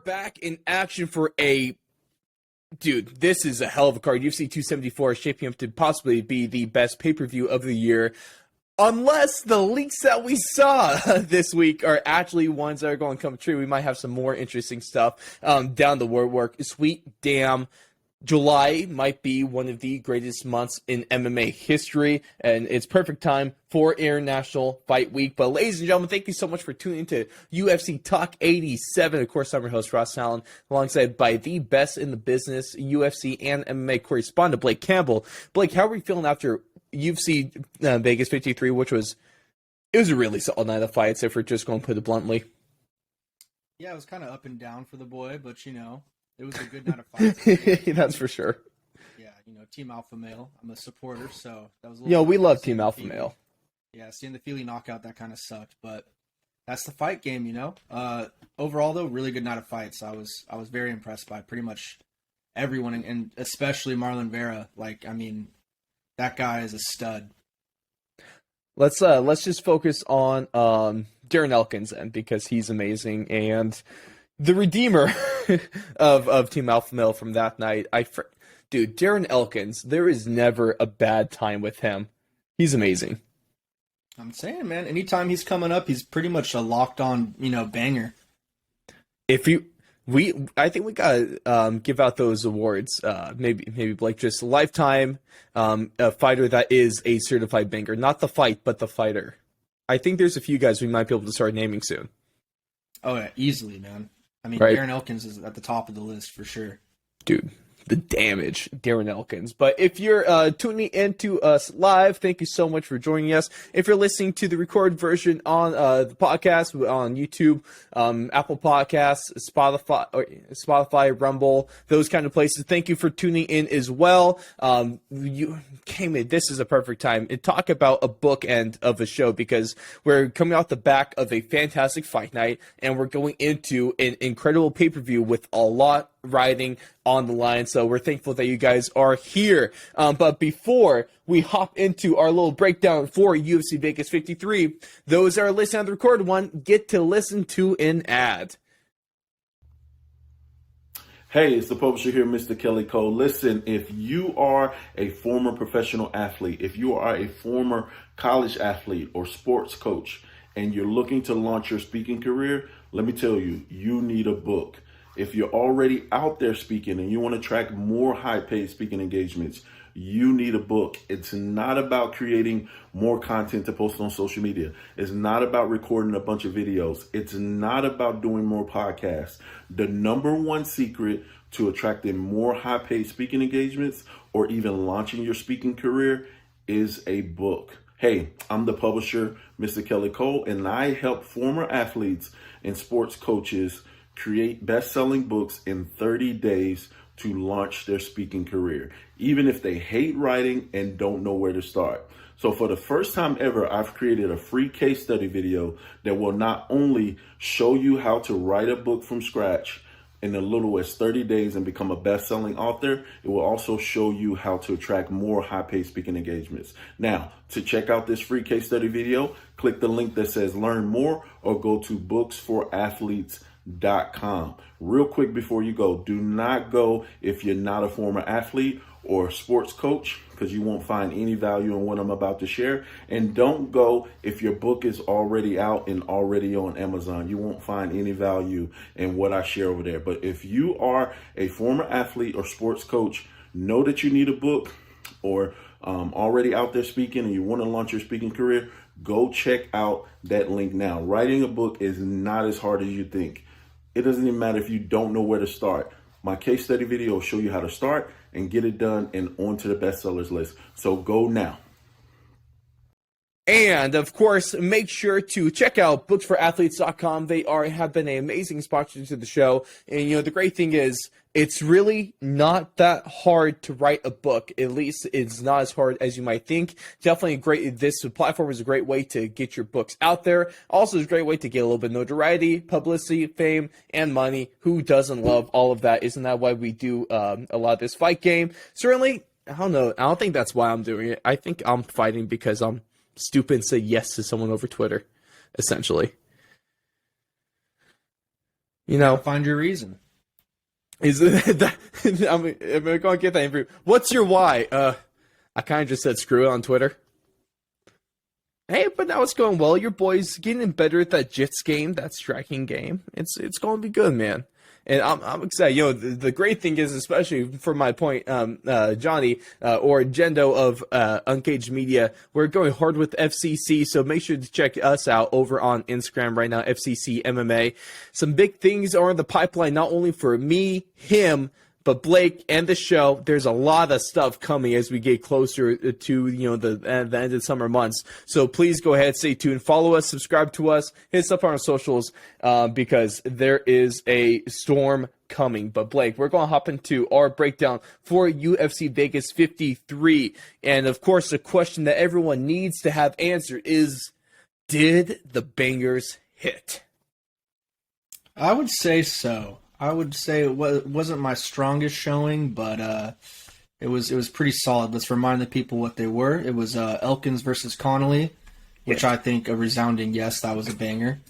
back in action for dude, this is a hell of a card. UFC 274 is shaping up to possibly be the best pay-per-view of the year. Unless the leaks that we saw this week are actually ones that are going to come true. We might have some more interesting stuff down the work. Sweet damn. July might be one of the greatest months in MMA history, and it's perfect time for International Fight Week. But ladies and gentlemen, thank you so much for tuning into UFC Talk 87. Of course, I'm your host, Ross Allen, alongside by the best in the business, UFC and MMA correspondent, Blake Campbell. Blake, how are we feeling after UFC Vegas 53, which was a really solid night of fights, if we're just going to put it bluntly? Yeah, it was kind of up and down for the boy, but, it was a good night of fights. That's for sure. Yeah, Team Alpha Male. I'm a supporter, so that was a little... we love Team Alpha Feely. Male. Yeah, seeing the Feely knockout, that kind of sucked, but that's the fight game, Overall, though, really good night of fights. I was very impressed by pretty much everyone, and especially Marlon Vera. That guy is a stud. Let's just focus on Darren Elkins then, because he's amazing, and the redeemer of Team Alpha Male from that night. Dude, Darren Elkins, there is never a bad time with him. He's amazing. I'm saying, man, anytime he's coming up, he's pretty much a locked on, banger. I think we gotta give out those awards. Maybe Blake, just lifetime a fighter that is a certified banger, not the fight, but the fighter. I think there's a few guys we might be able to start naming soon. Oh yeah, easily, man. Right? Darren Elkins is at the top of the list for sure. Dude, the damage, Darren Elkins. But if you're tuning into us live, thank you so much for joining us. If you're listening to the recorded version on the podcast, on YouTube, Apple Podcasts, Spotify, Rumble, those kind of places, thank you for tuning in as well. You came in. This is a perfect time to talk about a bookend of a show, because we're coming out the back of a fantastic fight night, and we're going into an incredible pay-per-view with a lot riding on the line. So we're thankful that you guys are here. But before we hop into our little breakdown for UFC Vegas 53, those that are listening on the recorded one get to listen to an ad. Hey, it's the publisher here, Mr. Kelly Cole. Listen, if you are a former professional athlete, if you are a former college athlete or sports coach, and you're looking to launch your speaking career, let me tell you, you need a book. If you're already out there speaking and you want to track more high-paid speaking engagements, you need a book. It's not about creating more content to post on social media. It's not about recording a bunch of videos. It's not about doing more podcasts. The number one secret to attracting more high-paid speaking engagements or even launching your speaking career is a book. Hey, I'm the publisher, Mr. Kelly Cole, and I help former athletes and sports coaches create best-selling books in 30 days to launch their speaking career, even if they hate writing and don't know where to start. So for the first time ever, I've created a free case study video that will not only show you how to write a book from scratch in as little as 30 days and become a best-selling author, it will also show you how to attract more high-paid speaking engagements. Now, to check out this free case study video, click the link that says learn more or go to booksforathletes.com. Real quick before you go, do not go if you're not a former athlete or sports coach, because you won't find any value in what I'm about to share. And don't go if your book is already out and already on Amazon. You won't find any value in what I share over there. But if you are a former athlete or sports coach, know that you need a book, or already out there speaking and you want to launch your speaking career, go check out that link now. Writing a book is not as hard as you think. It doesn't even matter if you don't know where to start. My case study video will show you how to start and get it done and onto the bestsellers list. So go now. And, of course, make sure to check out booksforathletes.com. They have been an amazing sponsor to the show. And, the great thing is, it's really not that hard to write a book. At least it's not as hard as you might think. Definitely this platform is a great way to get your books out there. Also, it's a great way to get a little bit of notoriety, publicity, fame, and money. Who doesn't love all of that? Isn't that why we do a lot of this fight game? Certainly, I don't know. I don't think that's why I'm doing it. I think I'm fighting because I'm stupid and say yes to someone over Twitter, essentially. You know, Find your reason. is that I'm going to get that interview. What's your why? I kind of just said screw it on Twitter. Hey, but now it's going well. Your boy's getting better at that jits game, that striking game. It's going to be good, man. And I'm excited. You know, the great thing is, especially for my point, Johnny or Jendo of Uncaged Media, we're going hard with FCC. So make sure to check us out over on Instagram right now, FCC MMA. Some big things are in the pipeline, not only for me, him, but Blake and the show. There's a lot of stuff coming as we get closer to, you know, the end of the summer months. So please go ahead, stay tuned, follow us, subscribe to us, hit us up on our socials, because there is a storm coming. But Blake, we're going to hop into our breakdown for UFC Vegas 53. And of course, the question that everyone needs to have answered is, did the bangers hit? I would say so. I would say it wasn't my strongest showing, but it was pretty solid. Let's remind the people what they were. It was Elkins versus Connolly, which I think a resounding yes, that was a banger.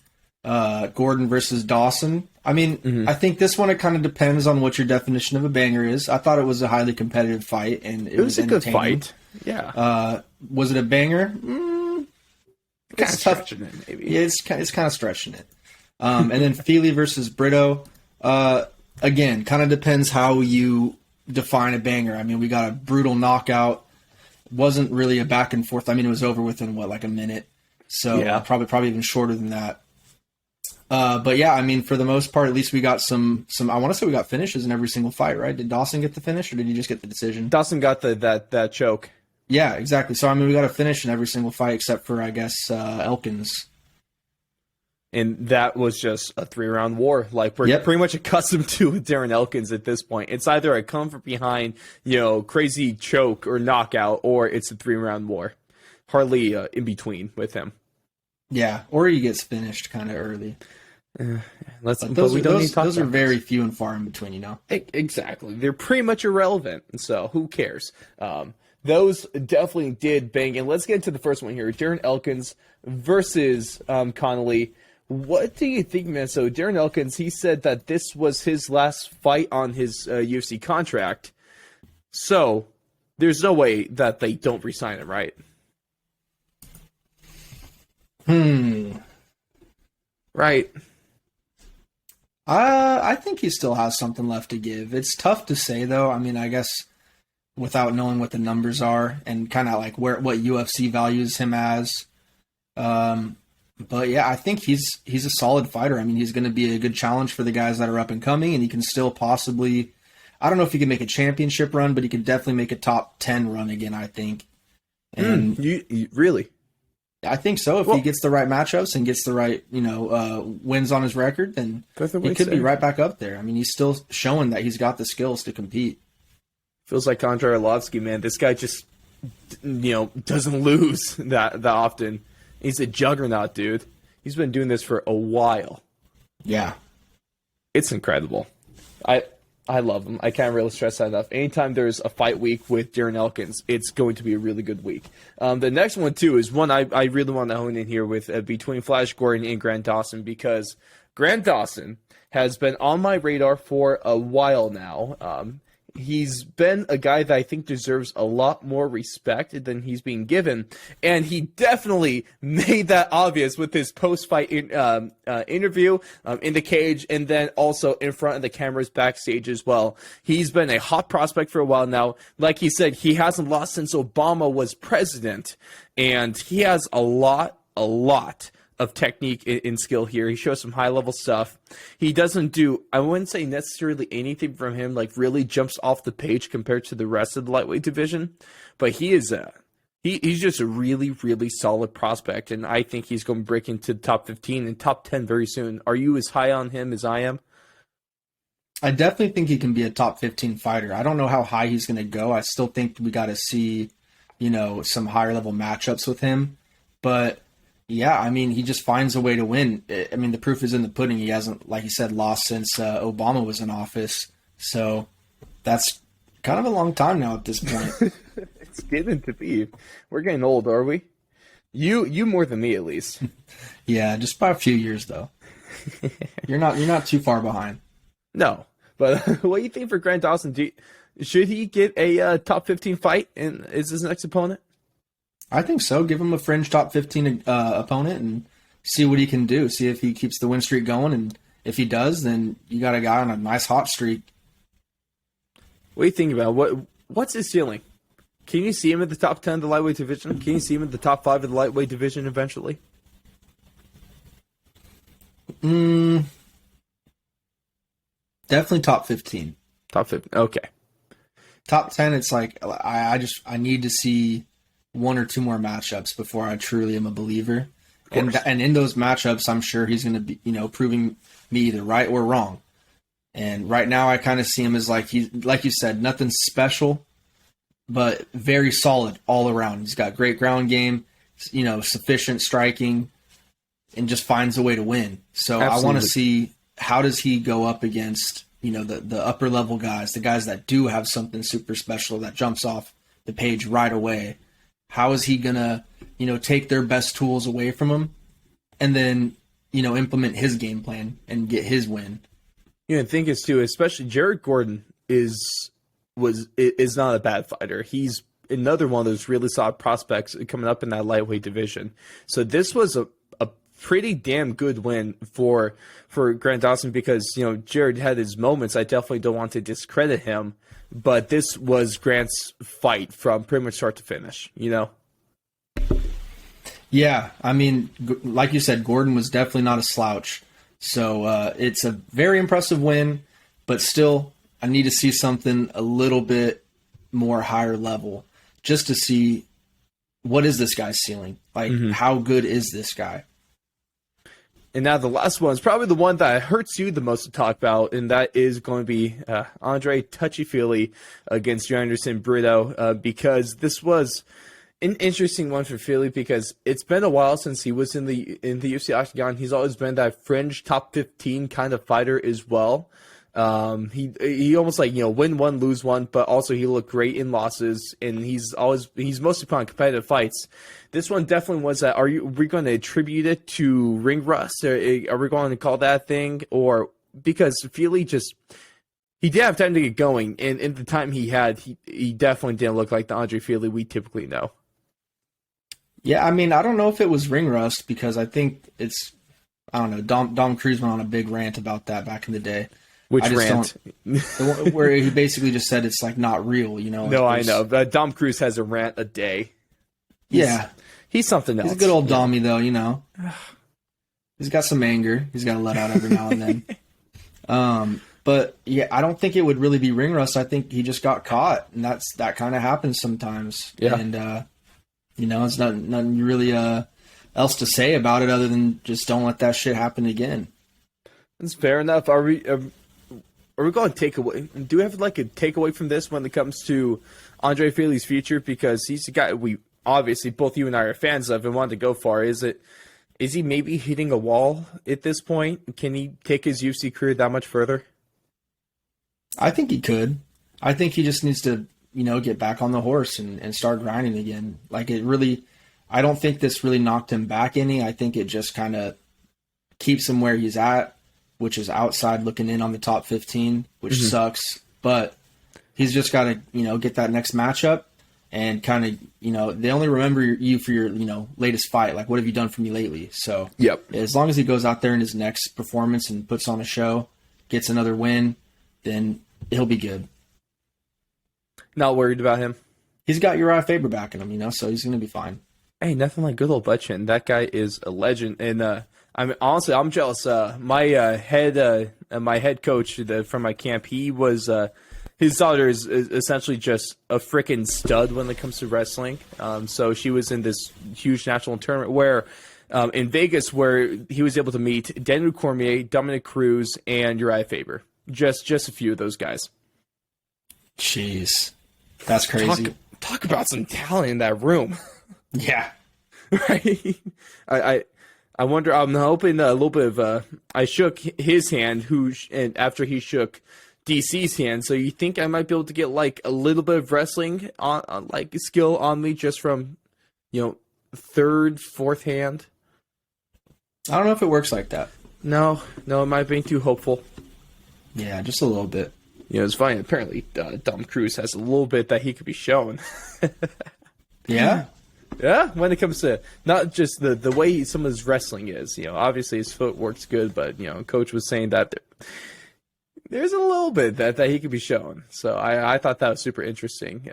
Gordon versus Dawson. I mean, I think this one, it kind of depends on what your definition of a banger is. I thought it was a highly competitive fight, and it was a good entertaining. fight. Yeah. Was it a banger? Kind of It's tough. stretching it, maybe. Yeah, it's kind of stretching it. And then Feely versus Brito. Again, kind of depends how you define a banger. I mean, we got a brutal knockout. Wasn't really a back and forth. I mean, it was over within like a minute. So Yeah. probably even shorter than that. But yeah, I mean, for the most part, at least we got some. I want to say we got finishes in every single fight, right? Did Dawson get the finish, or did he just get the decision? Dawson got that choke. Yeah, exactly. So I mean, we got a finish in every single fight except for, I guess, Elkins. And that was just a 3-round war, like we're pretty much accustomed to with Darren Elkins at this point. It's either a come from behind, you know, crazy choke or knockout, or it's a 3-round war. Hardly in between with him. Yeah, or he gets finished kind of early. Those are very few and far in between, you know? Exactly. They're pretty much irrelevant, so who cares? Those definitely did bang. And let's get into the first one here. Darren Elkins versus Connolly. What do you think, man? So Darren Elkins, he said that this was his last fight on his UFC contract. So there's no way that they don't re-sign him, right? Right. I think he still has something left to give. It's tough to say, though. I mean, I guess without knowing what the numbers are and kind of like what UFC values him as. But yeah, I think he's a solid fighter. I mean, he's going to be a good challenge for the guys that are up and coming, and he can still possibly, I don't know if he can make a championship run, but he could definitely make a top 10 run again, I think. And you really? I think so. If he gets the right matchups and gets the right, wins on his record, then he could be right back up there. I mean, he's still showing that he's got the skills to compete. Feels like Andrei Arlovsky, man. This guy just, doesn't lose that often. He's a juggernaut, dude. He's been doing this for a while. Yeah. It's incredible. I love him. I can't really stress that enough. Anytime there's a fight week with Darren Elkins, it's going to be a really good week. The next one, too, is one I really want to hone in here with between Flash Gordon and Grant Dawson, because Grant Dawson has been on my radar for a while now. He's been a guy that I think deserves a lot more respect than he's being given, and he definitely made that obvious with his post-fight interview in the cage, and then also in front of the cameras backstage as well. He's been a hot prospect for a while now. Like he said, he hasn't lost since Obama was president, and he has a lot of technique and skill here. He shows some high-level stuff. He doesn't do, I wouldn't say necessarily anything from him, like really jumps off the page compared to the rest of the lightweight division, but he is he's just a really, really solid prospect, and I think he's going to break into the top 15 and top 10 very soon. Are you as high on him as I am? I definitely think he can be a top 15 fighter. I don't know how high he's going to go. I still think we got to see, some higher-level matchups with him, but yeah, I mean, he just finds a way to win. I mean, the proof is in the pudding. He hasn't, like he said, lost since Obama was in office. So that's kind of a long time now at this point. It's getting to be. We're getting old, are we? You more than me, at least. Yeah, just by a few years, though. You're not too far behind. No, but what do you think for Grant Dawson? Should he get a top 15 fight? And is his next opponent? I think so. Give him a fringe top 15 opponent and see what he can do. See if he keeps the win streak going, and if he does, then you got a guy on a nice hot streak. What do you think about what's his ceiling? Can you see him at the top 10 of the lightweight division? Can you see him at the top 5 of the lightweight division eventually? Definitely top 15. Top 15. Okay. Top 10, it's like I need to see one or two more matchups before I truly am a believer. And in those matchups, I'm sure he's going to be, proving me either right or wrong. And right now, I kind of see him as like you said, nothing special, but very solid all around. He's got great ground game, sufficient striking, and just finds a way to win. So absolutely. I want to see how does he go up against the upper level guys, the guys that do have something super special that jumps off the page right away. How is he gonna take their best tools away from him, and then implement his game plan and get his win? The thing is too, especially Jared Gordon is not a bad fighter. He's another one of those really solid prospects coming up in that lightweight division. So this was a pretty damn good win for Grant Dawson because Jared had his moments. I definitely don't want to discredit him, but this was Grant's fight from pretty much start to finish. Yeah, I mean, like you said, Gordon was definitely not a slouch. So it's a very impressive win, but still, I need to see something a little bit more higher level just to see what is this guy's ceiling. Like, how good is this guy? And now the last one is probably the one that hurts you the most to talk about, and that is going to be Andre Touchy-Feely against Anderson Brito, because this was an interesting one for Feely because it's been a while since he was in the UFC octagon. He's always been that fringe top 15 kind of fighter as well. He almost win one, lose one, but also he looked great in losses, and he's mostly put on competitive fights. This one definitely was that. Are we going to attribute it to ring rust? Or are we going to call that thing? Or because Feely he did have time to get going, and in the time he had, he definitely didn't look like the Andre Feely we typically know. Yeah, I mean, I don't know if it was ring rust because I think I don't know, Dom Cruz went on a big rant about that back in the day. Which rant? Where he basically just said it's like not real, No, I know. But Dom Cruz has a rant a day. He's something else. He's a good old Dommy, though, He's got some anger. He's got to let out every now and then. But yeah, I don't think it would really be ring rust. I think he just got caught, and that kind of happens sometimes. Yeah. And it's nothing really else to say about it other than just don't let that shit happen again. That's fair enough. Are we going to take away? Do we have like a takeaway from this when it comes to Andre Feely's future? Because he's a guy we obviously both you and I are fans of and want to go for. Is he maybe hitting a wall at this point? Can he take his UFC career that much further? I think he could. I think he just needs to, get back on the horse and start grinding again. Like I don't think this really knocked him back any. I think it just kind of keeps him where he's at, which is outside looking in on the top 15, which sucks. But he's just got to, get that next matchup and kind of, they only remember you for your, latest fight. Like, what have you done for me lately? So yep. As long as he goes out there in his next performance and puts on a show, gets another win, then he'll be good. Not worried about him. He's got Uriah Faber backing him, so he's going to be fine. Hey, nothing like good old Butchin. That guy is a legend. And I'm jealous. My head coach from my camp, he was his daughter is essentially just a freaking stud when it comes to wrestling. So she was in this huge national tournament where in Vegas where he was able to meet Daniel Cormier, Dominic Cruz, and Uriah Faber. Just a few of those guys. Jeez. That's crazy. Talk about some talent in that room. Yeah. Right? I wonder, I'm hoping a little bit of, I shook his hand, and after he shook DC's hand, so you think I might be able to get, like, a little bit of wrestling on like, skill on me just from, third, fourth hand? I don't know if it works like that. No, it might be too hopeful. Yeah, just a little bit. It's funny. Apparently, Dom Cruz has a little bit that he could be shown. Yeah? Yeah, when it comes to not just the way some of his wrestling is. Obviously his footwork's good, but, Coach was saying that there's a little bit that he could be shown. So I thought that was super interesting.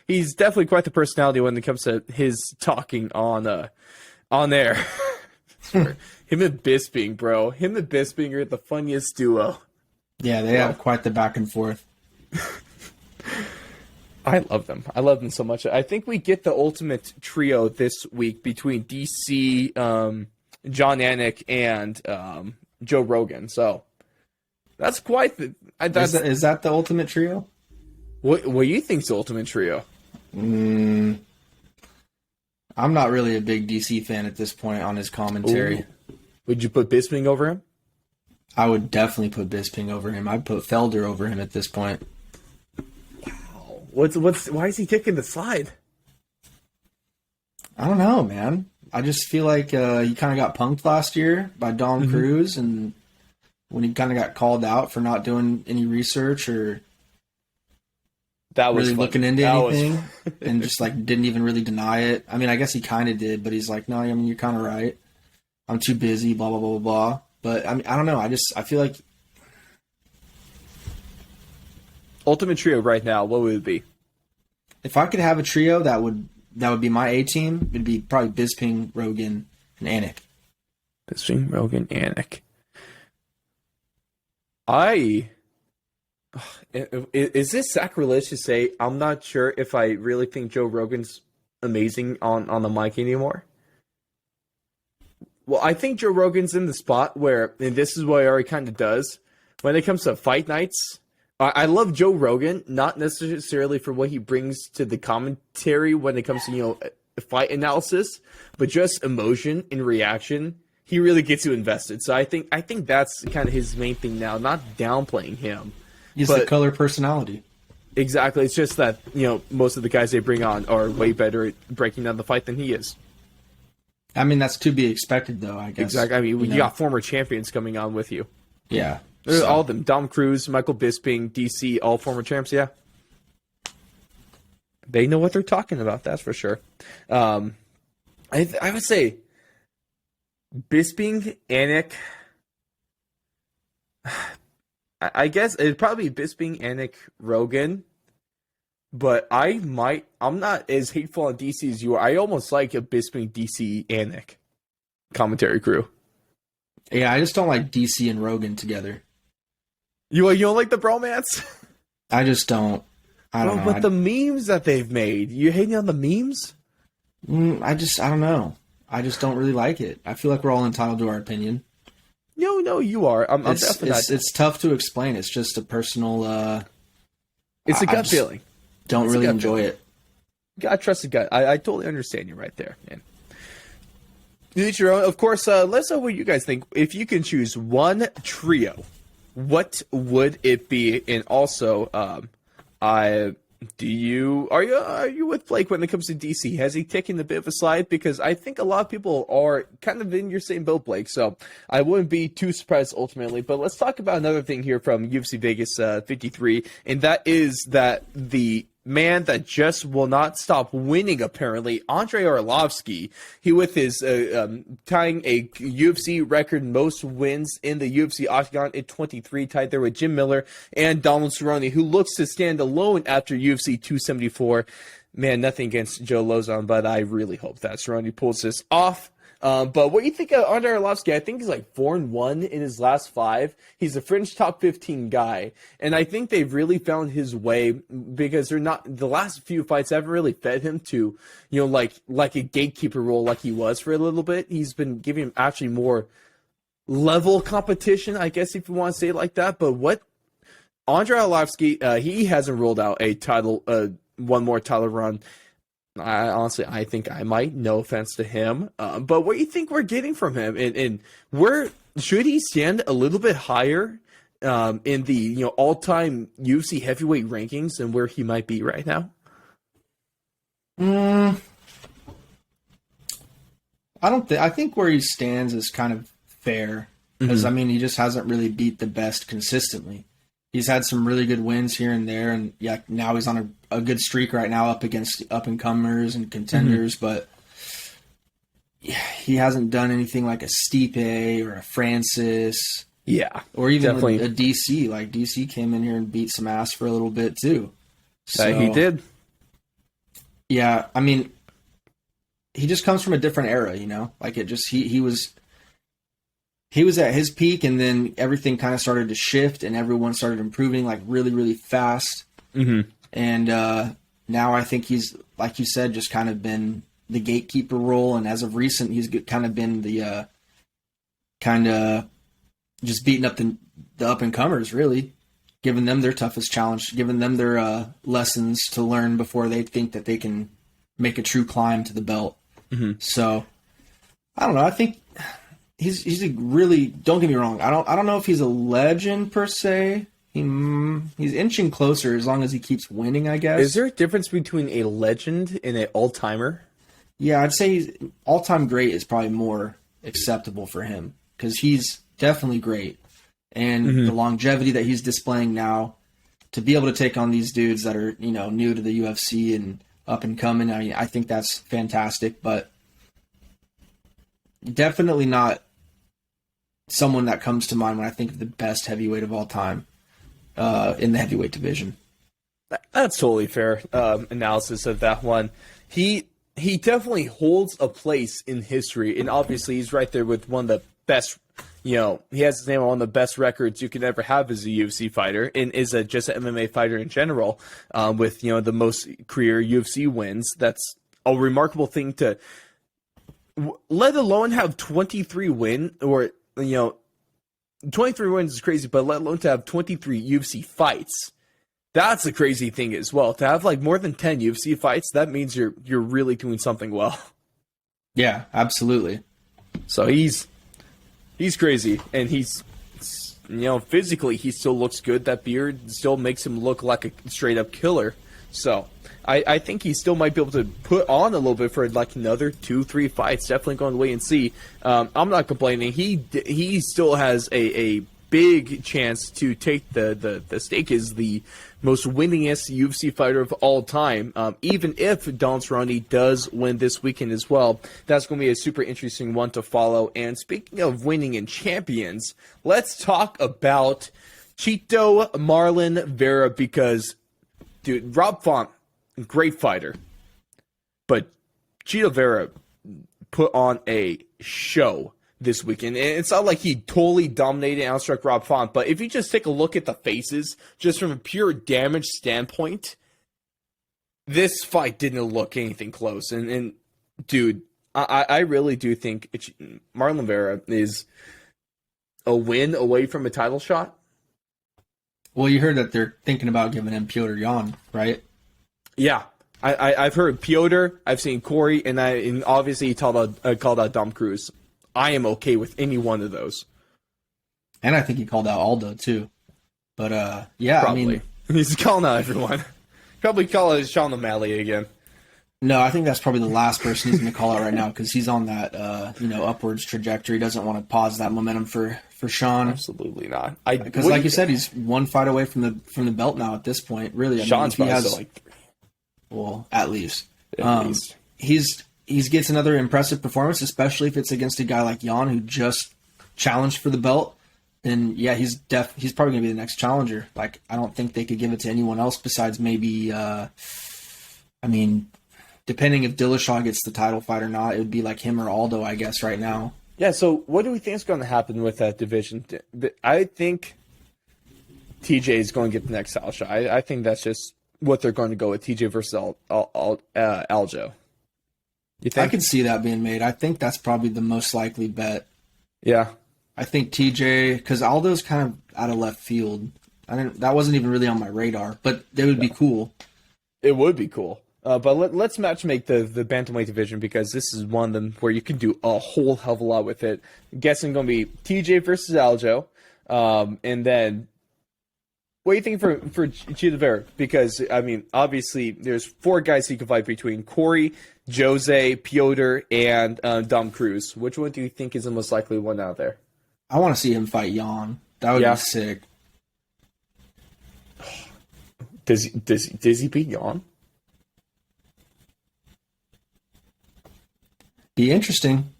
He's definitely quite the personality when it comes to his talking on air. Him and Bisping, bro. Him and Bisping are the funniest duo. Yeah, they have quite the back and forth. I love them. I love them so much. I think we get the ultimate trio this week between DC, John Anik, and Joe Rogan. So that's quite the. Is that the ultimate trio? What do you think's the ultimate trio? I'm not really a big DC fan at this point on his commentary. Ooh. Would you put Bisping over him? I would definitely put Bisping over him. I'd put Felder over him at this point. Wow. Why is he kicking the slide? I don't know, man. I just feel like he kind of got punked last year by Dom Cruz, and when he kind of got called out for not doing any research or that was really fun. looking into anything, and just like didn't even really deny it. I mean, I guess he kind of did, but he's like, no, I mean, you're kind of right. I'm too busy, blah, blah, blah, blah, blah. But I mean, I don't know. I feel like ultimate trio right now, what would it be? if I could have a trio, that would be my A team. It'd be probably Bisping, Rogan, and Anik. Bisping, Rogan, Anik. Is this sacrilege to say I'm not sure if I really think Joe Rogan's amazing on the mic anymore? Well, I think Joe Rogan's in the spot where, and this is what he already kind of does, when it comes to fight nights, I love Joe Rogan, not necessarily for what he brings to the commentary when it comes to, fight analysis, but just emotion and reaction. He really gets you invested. So I think that's kind of his main thing now, not downplaying him. He's the color personality. Exactly. It's just that, most of the guys they bring on are way better at breaking down the fight than he is. I mean, that's to be expected, though, I guess. Exactly. I mean, you got former champions coming on with you. Yeah. All of them. Dom Cruz, Michael Bisping, DC, all former champs, yeah. They know what they're talking about, that's for sure. I would say Bisping, Anik. I guess it'd probably be Bisping, Anik, Rogan. But I'm not as hateful on DC as you are. I almost like a Bisping, DC, Anik commentary crew. Yeah, I just don't like DC and Rogan together. You don't like the bromance? I just don't. I don't know. But the memes that they've made, you hating on the memes? I don't know. I just don't really like it. I feel like we're all entitled to our opinion. No, you are. I'm definitely not. It's tough to explain. It's just a personal. It's a gut feeling. Don't really enjoy it. You gotta trust the gut. I totally understand you right there, man. Each your own. Of course, let us know what you guys think. If you can choose one trio, what would it be? And also, are you with Blake when it comes to DC? Has he taken a bit of a slide? Because I think a lot of people are kind of in your same boat, Blake. So I wouldn't be too surprised ultimately. But let's talk about another thing here from UFC Vegas 53, and that is that the man that just will not stop winning, apparently, Andrei Arlovski. He, with his tying a UFC record most wins in the UFC octagon at 23, tied there with Jim Miller and Donald Cerrone, who looks to stand alone after UFC 274. Man, nothing against Joe Lozano, but I really hope that Cerrone pulls this off. But what do you think of Andrei Arlovski? I think he's like 4-1 in his last 5. He's a fringe top 15 guy, and I think they've really found his way because they're not. The last few fights haven't really fed him to, like a gatekeeper role like he was for a little bit. He's been giving him actually more level competition, I guess, if you want to say it like that. But what Andrei Arlovski, he hasn't rolled out a title, one more title run. I think I might. No offense to him, but what do you think we're getting from him, and where should he stand a little bit higher in the all-time UFC heavyweight rankings than where he might be right now? I don't think. I think where he stands is kind of fair. Because, I mean, he just hasn't really beat the best consistently. He's had some really good wins here and there, and yeah, now he's on a good streak right now up against up-and-comers and contenders, but he hasn't done anything like a Stipe or a Francis. Yeah. Or even definitely. a DC. Like, DC came in here and beat some ass for a little bit, too. So, He did. Yeah, I mean, he just comes from a different era, you know? Like, it just, he was at his peak, and then everything kind of started to shift, and everyone started improving, like, really, really fast. Mm-hmm. And now I think he's, like you said, just kind of been the gatekeeper role, and as of recent, he's kind of been the kind of just beating up the up-and-comers, really, giving them their toughest challenge, giving them their lessons to learn before they think that they can make a true climb to the belt. Mm-hmm. So, I don't know. I think he's a really, don't get me wrong, I don't know if he's a legend per se. He's inching closer as long as he keeps winning, I guess. Is there a difference between a legend and an all-timer? Yeah, I'd say he's all-time great is probably more acceptable for him because he's definitely great. And the longevity that he's displaying now, to be able to take on these dudes that are, you know, new to the UFC and up and coming, I mean, I think that's fantastic, but definitely not someone that comes to mind when I think of the best heavyweight of all time in the heavyweight division. That's totally fair analysis of that one. He definitely holds a place in history, and obviously he's right there with one of the best. You know, he has his name on one of the best records you can ever have as a UFC fighter, and is just an MMA fighter in general, with, you know, the most career UFC wins. That's a remarkable thing to, let alone have 23 win, or, you know, 23 wins is crazy, but let alone to have 23 UFC fights. That's a crazy thing as well. To have like more than 10 UFC fights, that means you're really doing something well. Yeah, absolutely. So he's crazy, and he's, you know, physically he still looks good. That beard still makes him look like a straight up killer. So I think he still might be able to put on a little bit for like another 2-3 fights. Definitely going to wait and see. I'm not complaining. He still has a big chance to take the stake as the most winningest UFC fighter of all time. Even if Don Cerrone does win this weekend as well, that's going to be a super interesting one to follow. And speaking of winning and champions, let's talk about Chito Marlon Vera, because, dude, Rob Font, great fighter, but Chito Vera put on a show this weekend. And it's not like he totally dominated and outstruck Rob Font, but if you just take a look at the faces, just from a pure damage standpoint, this fight didn't look anything close. And dude, I really do think Marlon Vera is a win away from a title shot. Well, you heard that they're thinking about giving him Piotr Jan, right? Yeah. I've heard Piotr, I've seen Corey, and obviously he called out Dom Cruz. I am okay with any one of those. And I think he called out Aldo, too. But, yeah, Probably. I mean... He's calling out everyone. Probably call out Sean O'Malley again. No, I think that's probably the last person he's going to call out right now, because he's on that, upwards trajectory. He doesn't want to pause that momentum for Shawn. Absolutely not. Because, like you said, he's one fight away from the belt now at this point. Really, Shawn's he probably has, still like 3. Well, at least. At least. He gets another impressive performance, especially if it's against a guy like Jan who just challenged for the belt. Then yeah, he's probably gonna be the next challenger. Like, I don't think they could give it to anyone else besides maybe. Depending if Dillashaw gets the title fight or not, it would be like him or Aldo, I guess, right now. Yeah. So what do we think is going to happen with that division? I think TJ is going to get the next title shot. I think that's just what they're going to go with, TJ versus Aljo. You think? I can see that being made. I think that's probably the most likely bet. Yeah. I think TJ, because Aldo's kind of out of left field. That wasn't even really on my radar, but they would be cool. It would be cool. But let's match make the bantamweight division, because this is one of them where you can do a whole hell of a lot with it. I'm guessing going to be TJ versus Aljo. And then what do you think for Chito Vera? Because, I mean, obviously there's 4 guys he could fight between: Corey, Jose, Piotr, and Dom Cruz. Which one do you think is the most likely one out there? I want to see him fight Jan. That would Yeah. be sick. Does he beat Jan? Be interesting.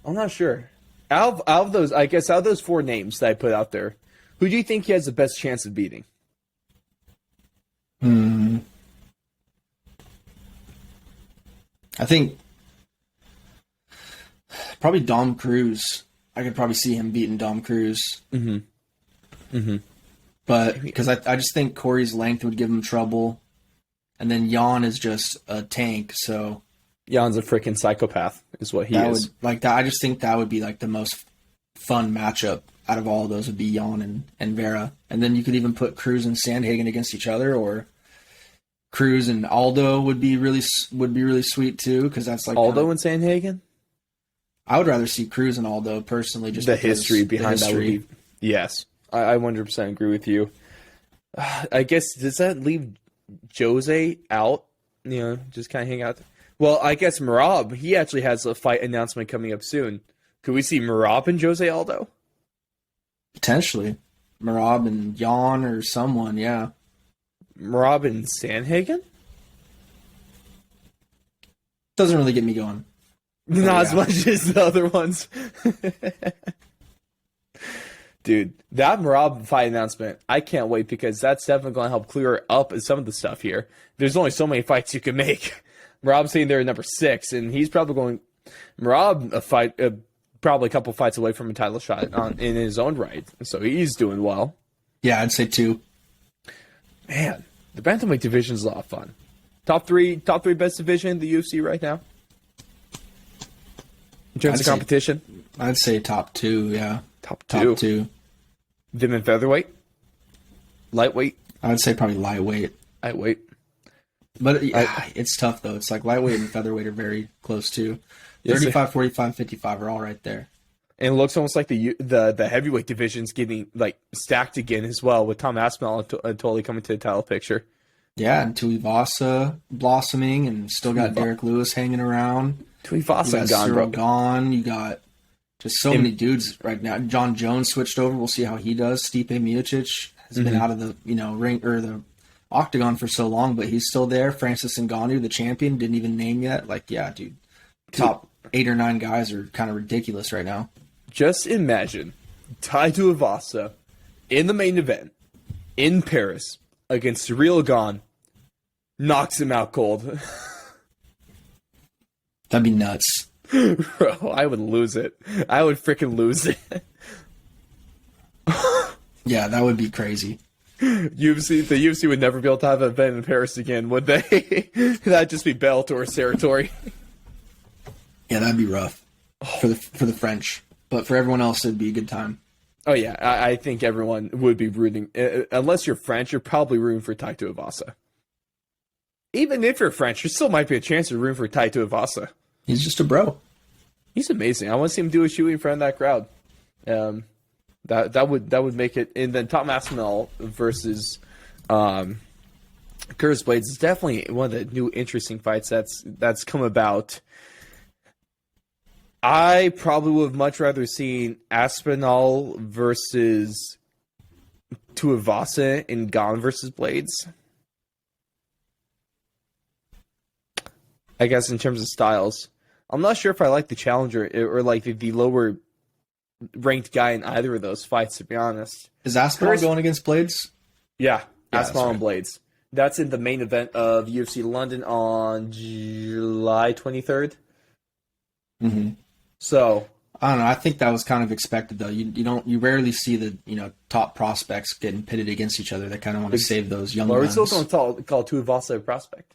I'm not sure. Out of those four names that I put out there, who do you think he has the best chance of beating? I think probably Dom Cruz. I could probably see him beating Dom Cruz. But because I just think Corey's length would give him trouble, and then Jan is just a tank. So Jan's a freaking psychopath, is what he is. I just think that would be like the most fun matchup out of all of those would be Jan and Vera, and then you could even put Cruz and Sandhagen against each other, or Cruz and Aldo would be really sweet too, because that's like Aldo and Sandhagen. I would rather see Cruz and Aldo personally, just The because history behind the history. that would be, yes, I 100% agree with you. I guess, does that leave Jose out? You know, just kind of hang out. Well, I guess Merab, he actually has a fight announcement coming up soon. Could we see Merab and Jose Aldo? Potentially. Merab and Jan or someone, yeah. Merab and Sandhagen? Doesn't really get me going. Not as much as the other ones. Dude, that Merab fight announcement, I can't wait, because that's definitely going to help clear up some of the stuff here. There's only so many fights you can make. Merab's sitting there at number 6, and he's probably going... Merab, probably a couple fights away from a title shot in his own right. So he's doing well. Yeah, I'd say 2. Man, the bantamweight division is a lot of fun. Top three best division in the UFC right now? In terms of competition? I'd say top 2, yeah. Top two. Them in featherweight? Lightweight? I would say probably lightweight. Lightweight. But it's tough, though. It's like lightweight and featherweight are very close, too. Yes, 35, 45, 55 are all right there. And it looks almost like the heavyweight division's getting like stacked again as well, with Tom Aspinall totally coming to the title picture. Yeah, and Tuivasa blossoming, and still got Derek Lewis hanging around. Tuivasa gone, Cyril bro. gone. You got just so many dudes right now. John Jones switched over. We'll see how he does. Stipe Miocic has been out of the ring or the octagon for so long, but he's still there. Francis Ngannou, the champion, didn't even name yet. Like, yeah, dude. Top 8 or 9 guys are kind of ridiculous right now. Just imagine Tai Tuivasa in the main event in Paris against Cyril Gane, knocks him out cold. That'd be nuts. Bro, I would lose it. I would freaking lose it. Yeah, that would be crazy. The UFC would never be able to have an event in Paris again, would they? That'd just be Bellator's territory. Yeah, that'd be rough for the French, but for everyone else, it'd be a good time. Oh yeah, I think everyone would be rooting. Unless you're French, you're probably rooting for Tai Tuivasa. Even if you're French, there still might be a chance of rooting for Tai Tuivasa. He's just a bro. He's amazing. I want to see him do a shoot in front of that crowd. That would make it. And then Tom Aspinall versus Curtis Blades is definitely one of the new interesting fights that's come about. I probably would have much rather seen Aspinall versus Tuivasa and Gane versus Blades. I guess in terms of styles. I'm not sure if I like the challenger or like the lower ranked guy in either of those fights, to be honest. Is Aspinall going against Blades? Yeah, Aspinall right. and Blades. That's in the main event of UFC London on July 23rd. Mm-hmm. So I don't know. I think that was kind of expected, though. You rarely see the top prospects getting pitted against each other. They kind of want to save those young guns. we're still going to call Tuivasa a prospect.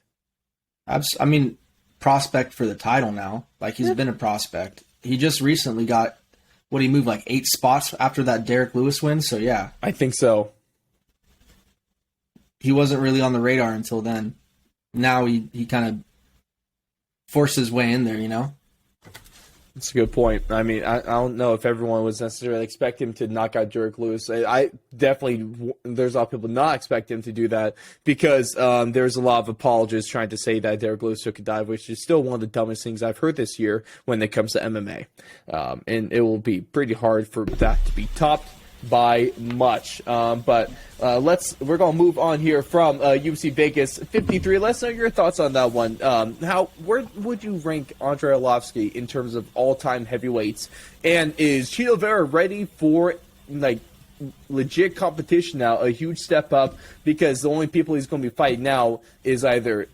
I mean, prospect for the title now. Like, he's been a prospect. He just recently got, he moved like 8 spots after that Derek Lewis win. So, yeah. I think so. He wasn't really on the radar until then. Now he kind of forced his way in there, That's a good point. I mean, I don't know if everyone was necessarily expecting him to knock out Derek Lewis. I definitely, there's a lot of people not expect him to do that because there's a lot of apologists trying to say that Derek Lewis took a dive, which is still one of the dumbest things I've heard this year when it comes to MMA. And it will be pretty hard for that to be topped by much. But we're gonna move on here from UFC Vegas 53. Let's know your thoughts on that one. Where would you rank Andrei Arlovsky in terms of all-time heavyweights? And is Chito Vera ready for like legit competition now, a huge step up? Because the only people he's going to be fighting now is either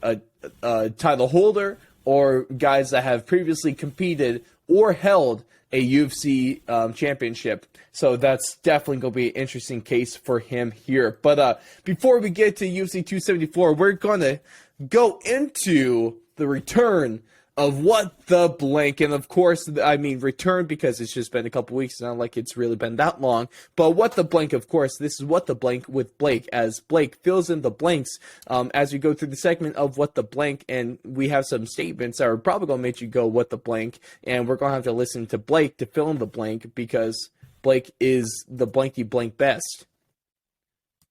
a title holder or guys that have previously competed or held a UFC championship. So that's definitely going to be an interesting case for him here. But before we get to UFC 274, we're going to go into the return of What the Blank. And of course, I mean return because it's just been a couple weeks. It's not like it's really been that long. But What the Blank, of course, this is What the Blank with Blake, as Blake fills in the blanks as we go through the segment of What the Blank. And we have some statements that are probably going to make you go, what the blank? And we're going to have to listen to Blake to fill in the blank because Blake is the blanky blank best.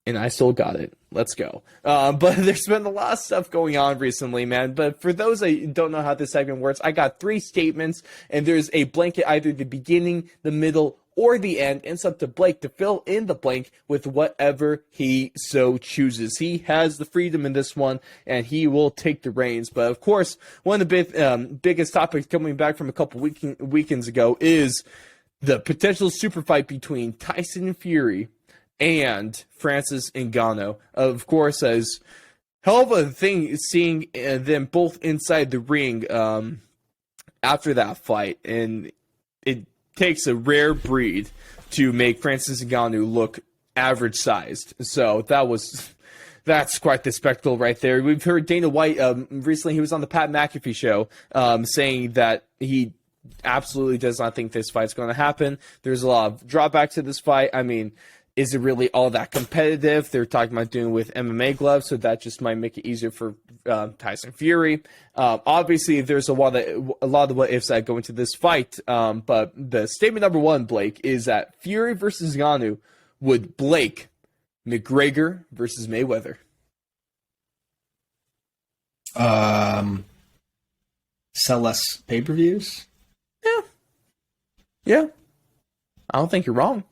And I still got it. Let's go. But there's been a lot of stuff going on recently, man. But for those that don't know how this segment works, I got 3 statements, and there's a blank at either the beginning, the middle, or the end. And it's up to Blake to fill in the blank with whatever he so chooses. He has the freedom in this one, and he will take the reins. But of course, one of the biggest topics coming back from a couple weekends ago is the potential super fight between Tyson Fury and Francis Ngannou. Of course, as hell of a thing seeing them both inside the ring after that fight, and it takes a rare breed to make Francis Ngannou look average sized. So that's quite the spectacle right there. We've heard Dana White recently. He was on the Pat McAfee show saying that he absolutely does not think this fight's going to happen. There's a lot of drawbacks to this fight. I mean, is it really all that competitive? They're talking about doing with MMA gloves, so that just might make it easier for Tyson Fury. Obviously, there's a lot of what ifs that go into this fight. But the statement number 1, Blake, is that Fury versus Gano would Blake McGregor versus Mayweather. Sell less pay-per-views? Yeah. I don't think you're wrong.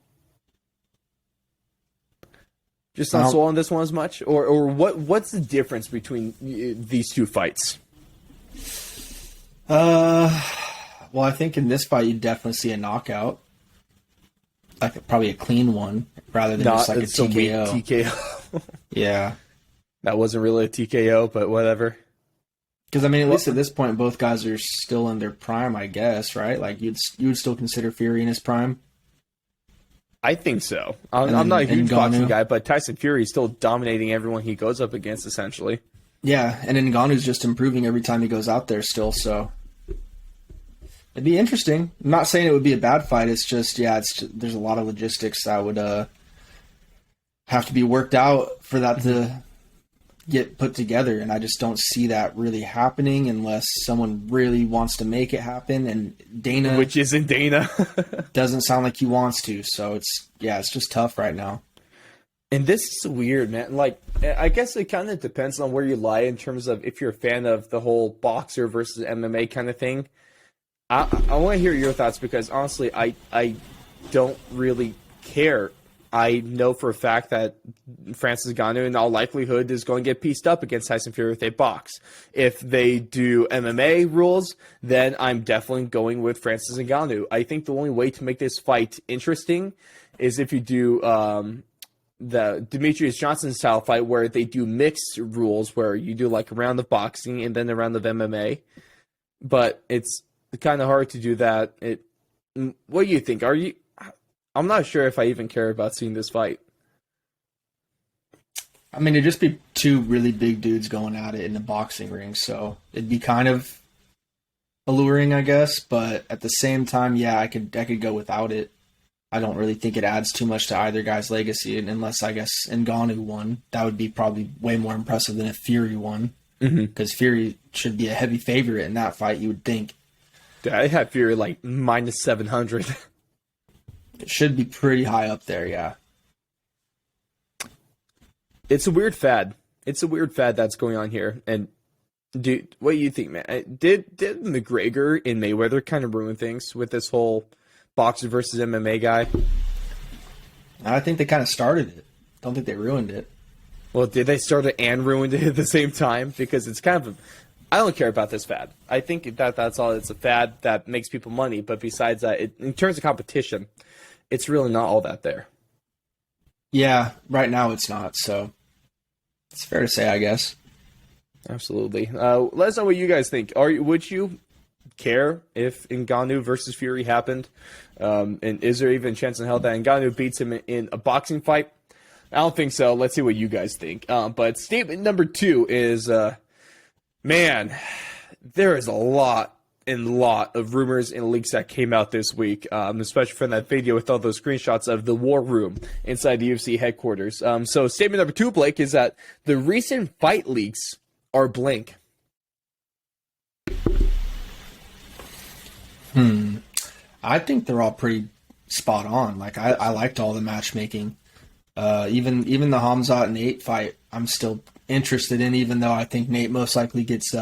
Just not sold on this one as much? Or what's the difference between these two fights? Well, I think in this fight, you'd definitely see a knockout. Like probably a clean one, rather than just like a TKO. TKO. Yeah. That wasn't really a TKO, but whatever. Because, I mean, at least at this point, both guys are still in their prime, I guess, right? Like, you would still consider Fury in his prime? I think so. I'm not a huge boxing guy, but Tyson Fury is still dominating everyone he goes up against, essentially. Yeah, and Ngannou's just improving every time he goes out there still, so it'd be interesting. I'm not saying it would be a bad fight. It's just, there's a lot of logistics that would have to be worked out for that to get put together, and I just don't see that really happening unless someone really wants to make it happen, and Dana, which isn't Dana, doesn't sound like he wants to, so it's just tough right now. And this is weird, man. Like, I guess it kind of depends on where you lie in terms of if you're a fan of the whole boxer versus MMA kind of thing. I want to hear your thoughts because honestly, I don't really care. I know for a fact that Francis Ngannou in all likelihood is going to get pieced up against Tyson Fury if they box. If they do MMA rules, then I'm definitely going with Francis Ngannou. I think the only way to make this fight interesting is if you do the Demetrius Johnson style fight where they do mixed rules where you do like a round of boxing and then a round of MMA. But it's kind of hard to do that. What do you think? I'm not sure if I even care about seeing this fight. I mean, it'd just be two really big dudes going at it in the boxing ring, so it'd be kind of alluring, I guess. But at the same time, I could go without it. I don't really think it adds too much to either guy's legacy, unless I guess Ngannou won. That would be probably way more impressive than if Fury won, because Fury should be a heavy favorite in that fight, you would think. I have Fury like minus 700. It should be pretty high up there, yeah. It's a weird fad. It's a weird fad that's going on here. And dude, what do you think, man? Did McGregor and Mayweather kind of ruin things with this whole boxer versus MMA guy? I think they kind of started it. Don't think they ruined it. Well, did they start it and ruined it at the same time? Because it's kind of I don't care about this fad. I think that's all. It's a fad that makes people money. But besides that, in terms of competition, it's really not all that there. Yeah, right now it's not. So it's fair to say, I guess. Absolutely. Let us know what you guys think. Would you care if Ngannou versus Fury happened? And is there even a chance in hell that Ngannou beats him in a boxing fight? I don't think so. Let's see what you guys think. But statement number 2 is, man, there is a lot of rumors and leaks that came out this week, especially from that video with all those screenshots of the war room inside the UFC headquarters. So statement number 2, Blake, is that the recent fight leaks are blank. I think they're all pretty spot on. Like I liked all the matchmaking. Even the Khamzat Nate fight, I'm still interested in, even though I think Nate most likely gets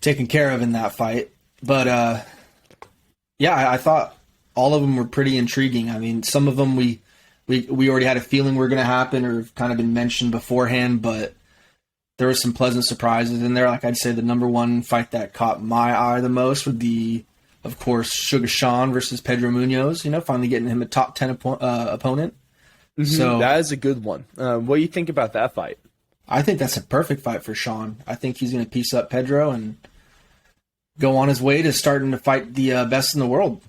taken care of in that fight. But yeah, I thought all of them were pretty intriguing. I mean, some of them we already had a feeling were going to happen or kind of been mentioned beforehand, but there were some pleasant surprises in there. Like I'd say the number one fight that caught my eye the most would be, of course, Sugar Shawn versus Pedro Munoz. You know, finally getting him a top 10 opponent. Mm-hmm. So that is a good one. What do you think about that fight? I think that's a perfect fight for Shawn. I think he's going to piece up Pedro and go on his way to starting to fight the best in the world.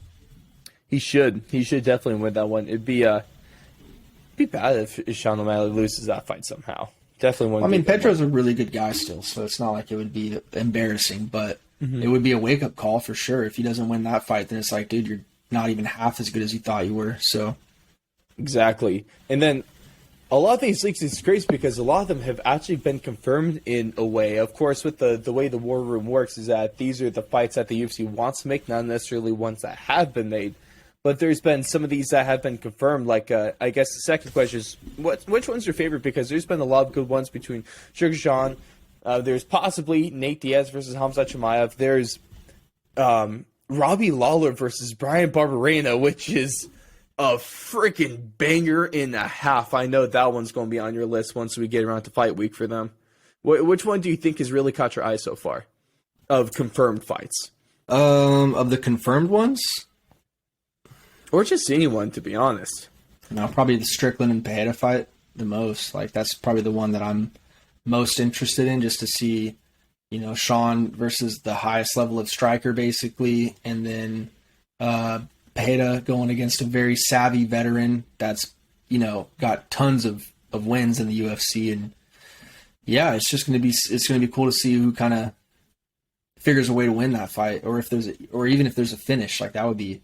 He should. He should definitely win that one. It'd be bad if Sean O'Malley loses that fight somehow. Definitely one. I mean, Pedro's a really good guy still, so it's not like it would be embarrassing, but it would be a wake-up call for sure. If he doesn't win that fight, then it's like, dude, you're not even half as good as you thought you were. So exactly. And then a lot of these leaks is crazy because a lot of them have actually been confirmed in a way. Of course, with the way the war room works is that these are the fights that the UFC wants to make, not necessarily ones that have been made. But there's been some of these that have been confirmed. Like, I guess the second question is, which one's your favorite? Because there's been a lot of good ones between Sugar Sean. There's possibly Nate Diaz versus Khamzat Chimaev. There's Robbie Lawler versus Brian Barberena, which is a freaking banger and a half. I know that one's going to be on your list once we get around to fight week for them. Which one do you think has really caught your eye so far of confirmed fights? of the confirmed ones? Or just anyone, to be honest. No, probably the Strickland and Pereira fight the most. Like, that's probably the one that I'm most interested in, just to see, you know, Shawn versus the highest level of striker, basically, and then Pereira going against a very savvy veteran that's, you know, got tons of wins in the UFC. And yeah, it's gonna be cool to see who kind of figures a way to win that fight, or even if there's a finish. Like, that would be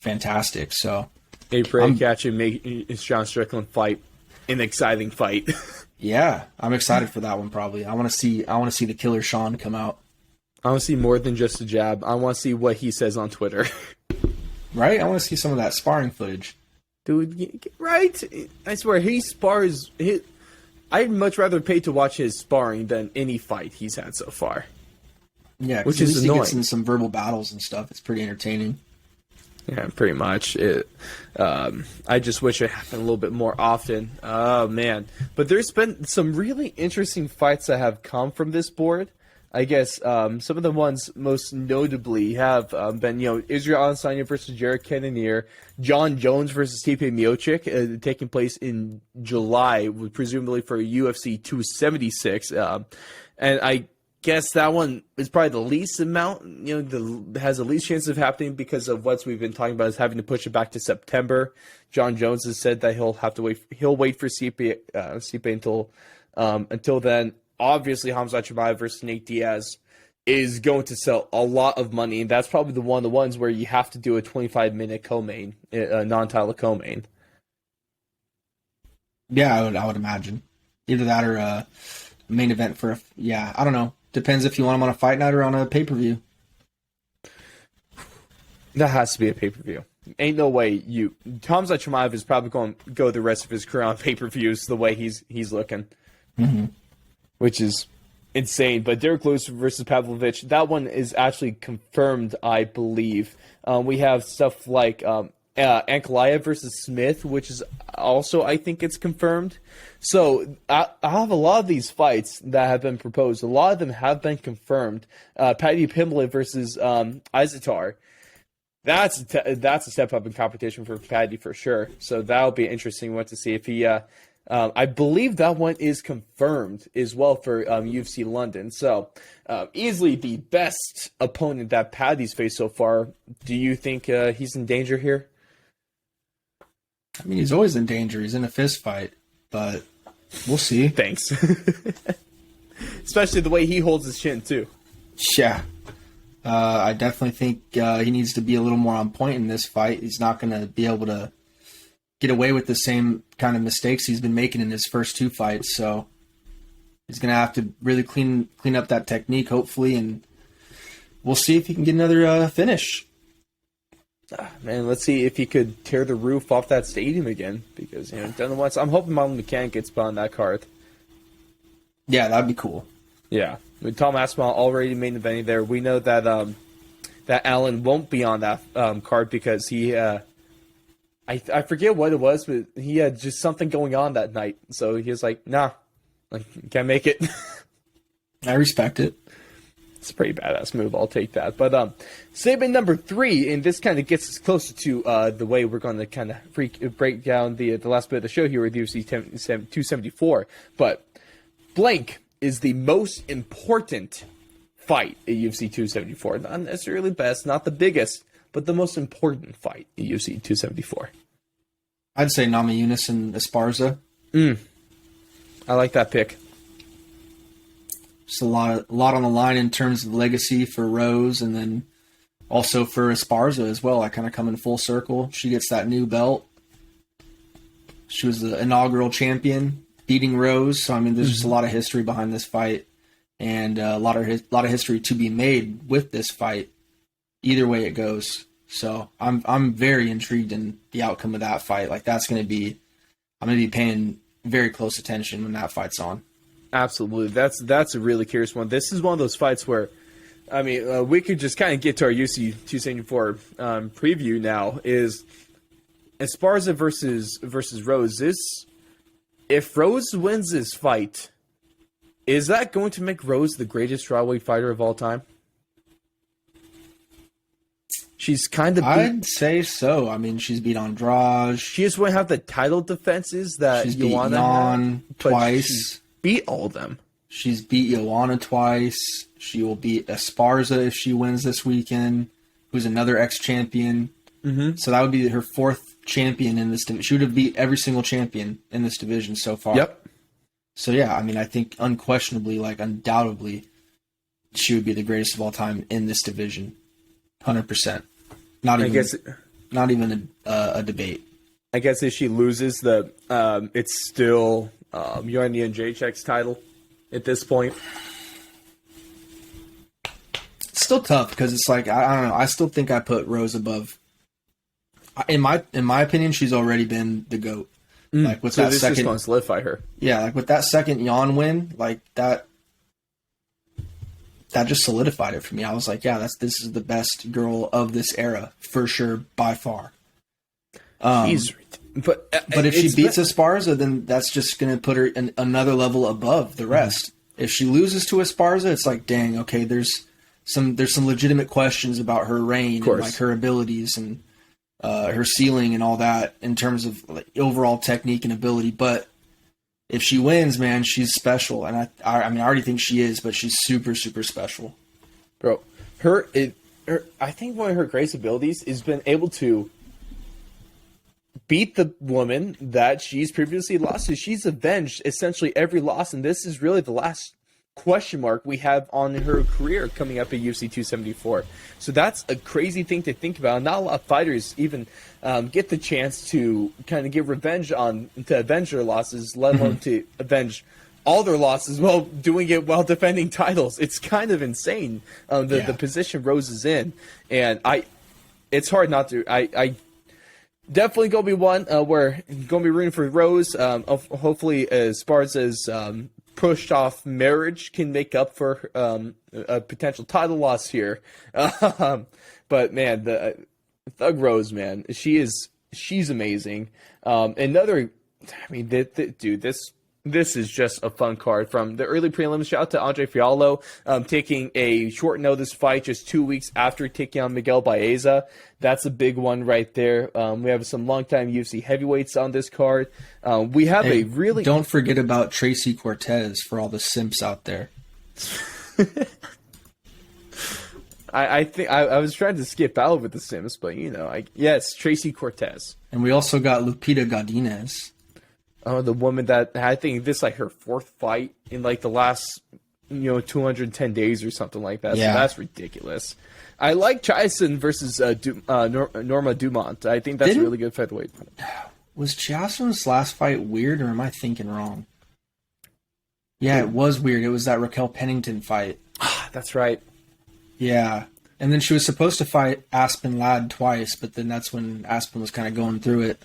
fantastic. So They pray catch and make Sean Strickland fight an exciting fight. yeah, I'm excited for that one. Probably, I want to see the killer Shawn come out. I want to see more than just a jab. I want to see what he says on Twitter. Right? I want to see some of that sparring footage. Dude, right? I swear, he spars. I'd much rather pay to watch his sparring than any fight he's had so far. Yeah, which at is least annoying. he gets in some verbal battles and stuff. It's pretty entertaining. Yeah, pretty much. I just wish it happened a little bit more often. Oh, man. But there's been some really interesting fights that have come from this board. I guess some of the ones most notably have been, you know, Israel Adesanya versus Jared Cannonier, John Jones versus Stipe Miocic, taking place in July, presumably for UFC 276. And I guess that one is probably the least amount, you know, has the least chance of happening because of what we've been talking about is having to push it back to September. John Jones has said that he'll wait for Stipe until then. Obviously, Khamzat Chimaev versus Nate Diaz is going to sell a lot of money, and that's probably the ones where you have to do a 25-minute co-main, non-title co-main. Yeah, I would imagine either that or a main event for I don't know. Depends if you want them on a fight night or on a pay-per-view. That has to be a pay-per-view. Ain't no way Hamza Chimaev is probably going to go the rest of his career on pay-per-views the way he's looking, which is insane. But Derek Lewis versus Pavlovich, that one is actually confirmed, I believe. We have stuff like Ankalaev versus Smith, which is also, I think it's confirmed. So I have a lot of these fights that have been proposed. A lot of them have been confirmed. Paddy Pimble versus Izatar. That's a step up in competition for Paddy for sure. So that'll be an interesting one to see if he. I believe that one is confirmed as well for UFC London. So easily the best opponent that Paddy's faced so far. Do you think he's in danger here? I mean, he's always in danger. He's in a fist fight, but we'll see. Thanks. Especially the way he holds his chin too. Yeah. I definitely think he needs to be a little more on point in this fight. He's not going to be able to get away with the same kind of mistakes he's been making in his first two fights. So he's going to have to really clean up that technique, hopefully, and we'll see if he can get another finish. Man, let's see if he could tear the roof off that stadium again, because done it once. I'm hoping Marlon McCann gets put on that card. Yeah, that'd be cool. Yeah, with Tom Aspinall already main eventing there, we know that that Allen won't be on that card because he, I forget what it was, but he had just something going on that night, so he was like, nah, can't make it. I respect it. It's a pretty badass move. I'll take that. But segment number 3, and this kind of gets us closer to the way we're going to kind of break down the last bit of the show here with UFC 274. But blank is the most important fight at UFC 274. Not necessarily the best, not the biggest, but the most important fight at UFC 274. I'd say Namajunas and Esparza. I like that pick. Just a lot on the line in terms of legacy for Rose, and then also for Esparza as well. I kind of come in full circle. She gets that new belt. She was the inaugural champion, beating Rose. So I mean, there's just a lot of history behind this fight, and a lot of history to be made with this fight. Either way it goes. So I'm very intrigued in the outcome of that fight. Like I'm going to be paying very close attention when that fight's on. Absolutely. That's a really curious one. This is one of those fights where, I mean, we could just kind of get to our UFC 274 preview now. Is Esparza versus Rose. If Rose wins this fight, is that going to make Rose the greatest strawweight fighter of all time? She's kind of I'd say so. I mean, she's beat Andrade. She just won't have the title defenses that She's beat Joanna Jan had, twice. Beat all of them. She's beat Joanna twice. She will beat Esparza if she wins this weekend, who's another ex-champion. Mm-hmm. So that would be her fourth champion in this division. She would have beat every single champion in this division so far. Yep. So yeah, I mean, I think unquestionably, undoubtedly, she would be the greatest of all time in this division. 100%. Not even a debate. I guess if she loses, it's still Joanna Jędrzejczyk's title at this point. It's still tough because it's I don't know. I still think I put Rose above. In my opinion, she's already been the GOAT. With so that this second, just going to solidify her. Yeah, with that second Jan win, that just solidified it for me. I was like, yeah, this is the best girl of this era for sure, by far. But if she beats Esparza, then that's just going to put her in another level above the rest. Mm-hmm. If she loses to Esparza, it's like, dang, okay, there's some legitimate questions about her reign and her abilities and her ceiling and all that in terms of overall technique and ability. But if she wins, man, she's special, and I mean, I already think she is, but she's super, super special, bro. I think one of her greatest abilities is been able to beat the woman that she's previously lost to. She's avenged essentially every loss, and this is really the last question mark we have on her career coming up at UFC 274. So that's a crazy thing to think about. Not a lot of fighters even get the chance to kind of get revenge to avenge their losses, let alone to avenge all their losses while doing it while defending titles. It's kind of insane the position Rose is in, and it's hard not to. I definitely gonna be one. We're gonna be rooting for Rose. Hopefully, Esparza's pushed off marriage can make up for a potential title loss here. But man, the Thug Rose, man, she's amazing. Dude, this is just a fun card. From the early prelims, shout out to Andre Fiallo taking a short notice fight just 2 weeks after taking on Miguel Baeza. That's a big one right there. We have some longtime UFC heavyweights on this card. We have a really... Don't forget about Tracy Cortez for all the simps out there. I think I was trying to skip out with the Sims, but yes, Tracy Cortez. And we also got Lupita Godinez. Oh, the woman that I think this is like her fourth fight in like the last 210 days or something like that. Yeah. So that's ridiculous. I like Tyson versus Norma Dumont. I think that's a really good featherweight. Was Jasmine's last fight weird, or am I thinking wrong? Yeah, it was weird. It was that Raquel Pennington fight. That's right. Yeah. And then she was supposed to fight Aspen Ladd twice, but then that's when Aspen was kind of going through it.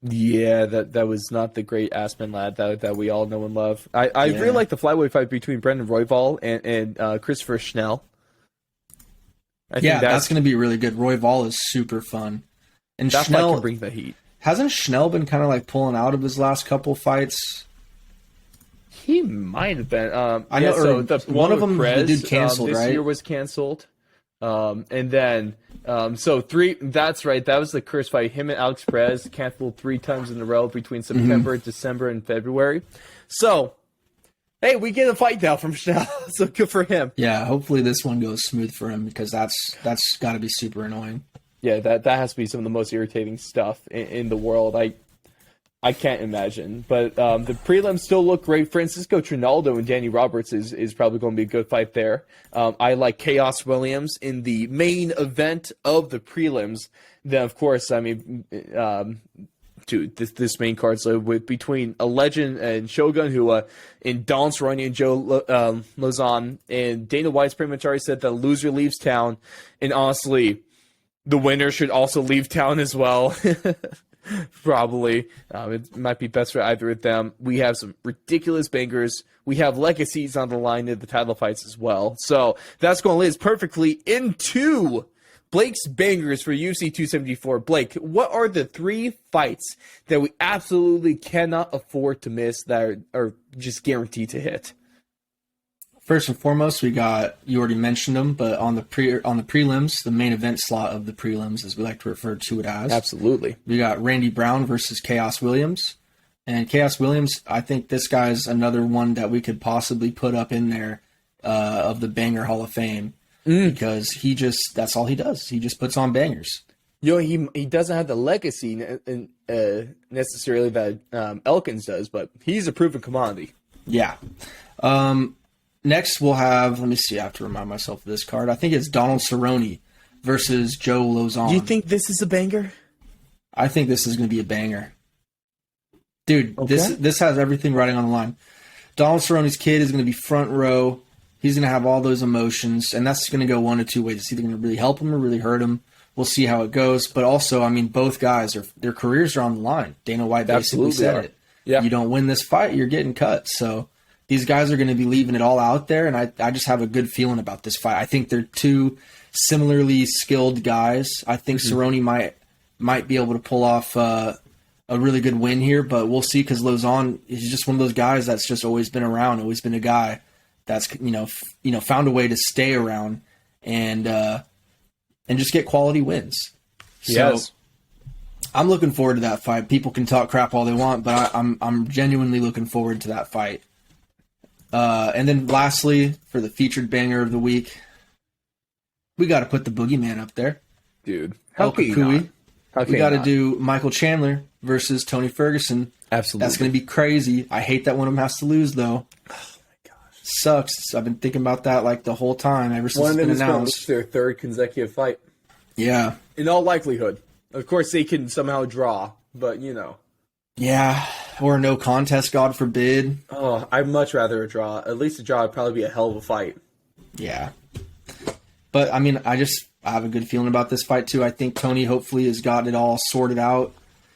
Yeah, that was not the great Aspen Ladd that we all know and love. I really like the flyweight fight between Brendan Royval and Christopher Schnell. I think that's going to be really good. Royval is super fun. And that Schnell fight can bring the heat. Hasn't Schnell been kind of like pulling out of his last couple fights? He might have been. I know. So the one of them, the dude canceled, this right? This year was canceled. And then, three. That's right. That was the curse fight. Him and Alex Perez canceled 3 times in a row between September, December, and February. So, hey, we get a fight now from Schnell. So good for him. Yeah. Hopefully this one goes smooth for him, because that's got to be super annoying. Yeah, that has to be some of the most irritating stuff in the world. I can't imagine. But the prelims still look great. Francisco Trinaldo and Danny Roberts is probably going to be a good fight there. I like Chaos Williams in the main event of the prelims. Then, of course, I mean, dude, this main card, so between a legend and Shogun, who in Don Cerrone and Joe Lozano, and Dana White's pretty much already said the loser leaves town. And honestly, the winner should also leave town as well. Probably. It might be best for either of them. We have some ridiculous bangers. We have legacies on the line in the title fights as well. So that's going to lead us perfectly into Blake's bangers for UFC 274. Blake, what are the 3 fights that we absolutely cannot afford to miss that are just guaranteed to hit? First and foremost, we got, you already mentioned them, but on the prelims, the main event slot of the prelims, as we like to refer to it as. Absolutely. We got Randy Brown versus Chaos Williams. And Chaos Williams, I think this guy's another one that we could possibly put up in there of the Banger Hall of Fame. Because that's all he does. He just puts on bangers. He doesn't have the legacy necessarily that Elkins does, but he's a proven commodity. Yeah. Next, we'll have, let me see, I have to remind myself of this card. I think it's Donald Cerrone versus Joe Lozano. Do you think this is a banger? I think this is going to be a banger. Dude, okay. This has everything riding on the line. Donald Cerrone's kid is going to be front row. He's going to have all those emotions, and that's going to go one of 2 ways. It's either going to really help him or really hurt him. We'll see how it goes. But also, I mean, both guys, their careers are on the line. Dana White basically said it. Yeah. You don't win this fight, you're getting cut. So these guys are going to be leaving it all out there, and I just have a good feeling about this fight. I think they're 2 similarly skilled guys. I think Cerrone might be able to pull off a really good win here, but we'll see, because Lozano is just one of those guys that's just always been around, always been a guy that's found a way to stay around and just get quality wins. Yes. So I'm looking forward to that fight. People can talk crap all they want, but I'm genuinely looking forward to that fight. And then lastly, for the featured banger of the week, we got to put the boogeyman up there. Dude. How can we? We got to do Michael Chandler versus Tony Ferguson. Absolutely. That's going to be crazy. I hate that one of them has to lose, though. Oh, my gosh. Sucks. I've been thinking about that like the whole time, ever since it's been announced. It's their 3rd consecutive fight. Yeah. In all likelihood. Of course, they can somehow draw, but Yeah, or no contest, God forbid. Oh, I'd much rather a draw. At least a draw would probably be a hell of a fight. Yeah. But, I mean, I have a good feeling about this fight too. I think Tony hopefully has got it all sorted out.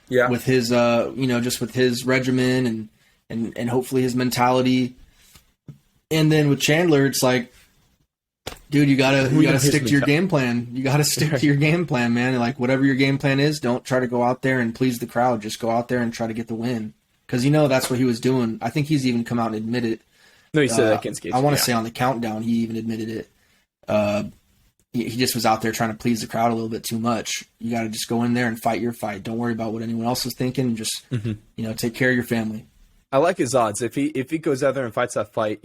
Yeah. With his, just with his regimen and hopefully his mentality. And then with Chandler, it's like, dude, you gotta stick to your game plan. You gotta stick to your game plan, man. And like whatever your game plan is, don't try to go out there and please the crowd. Just go out there and try to get the win. Because that's what he was doing. I think he's even come out and admitted. No, he said that against Gaethje. I want to say on the countdown, he even admitted it. He just was out there trying to please the crowd a little bit too much. You got to just go in there and fight your fight. Don't worry about what anyone else is thinking. Just take care of your family. I like his odds. If he goes out there and fights that fight,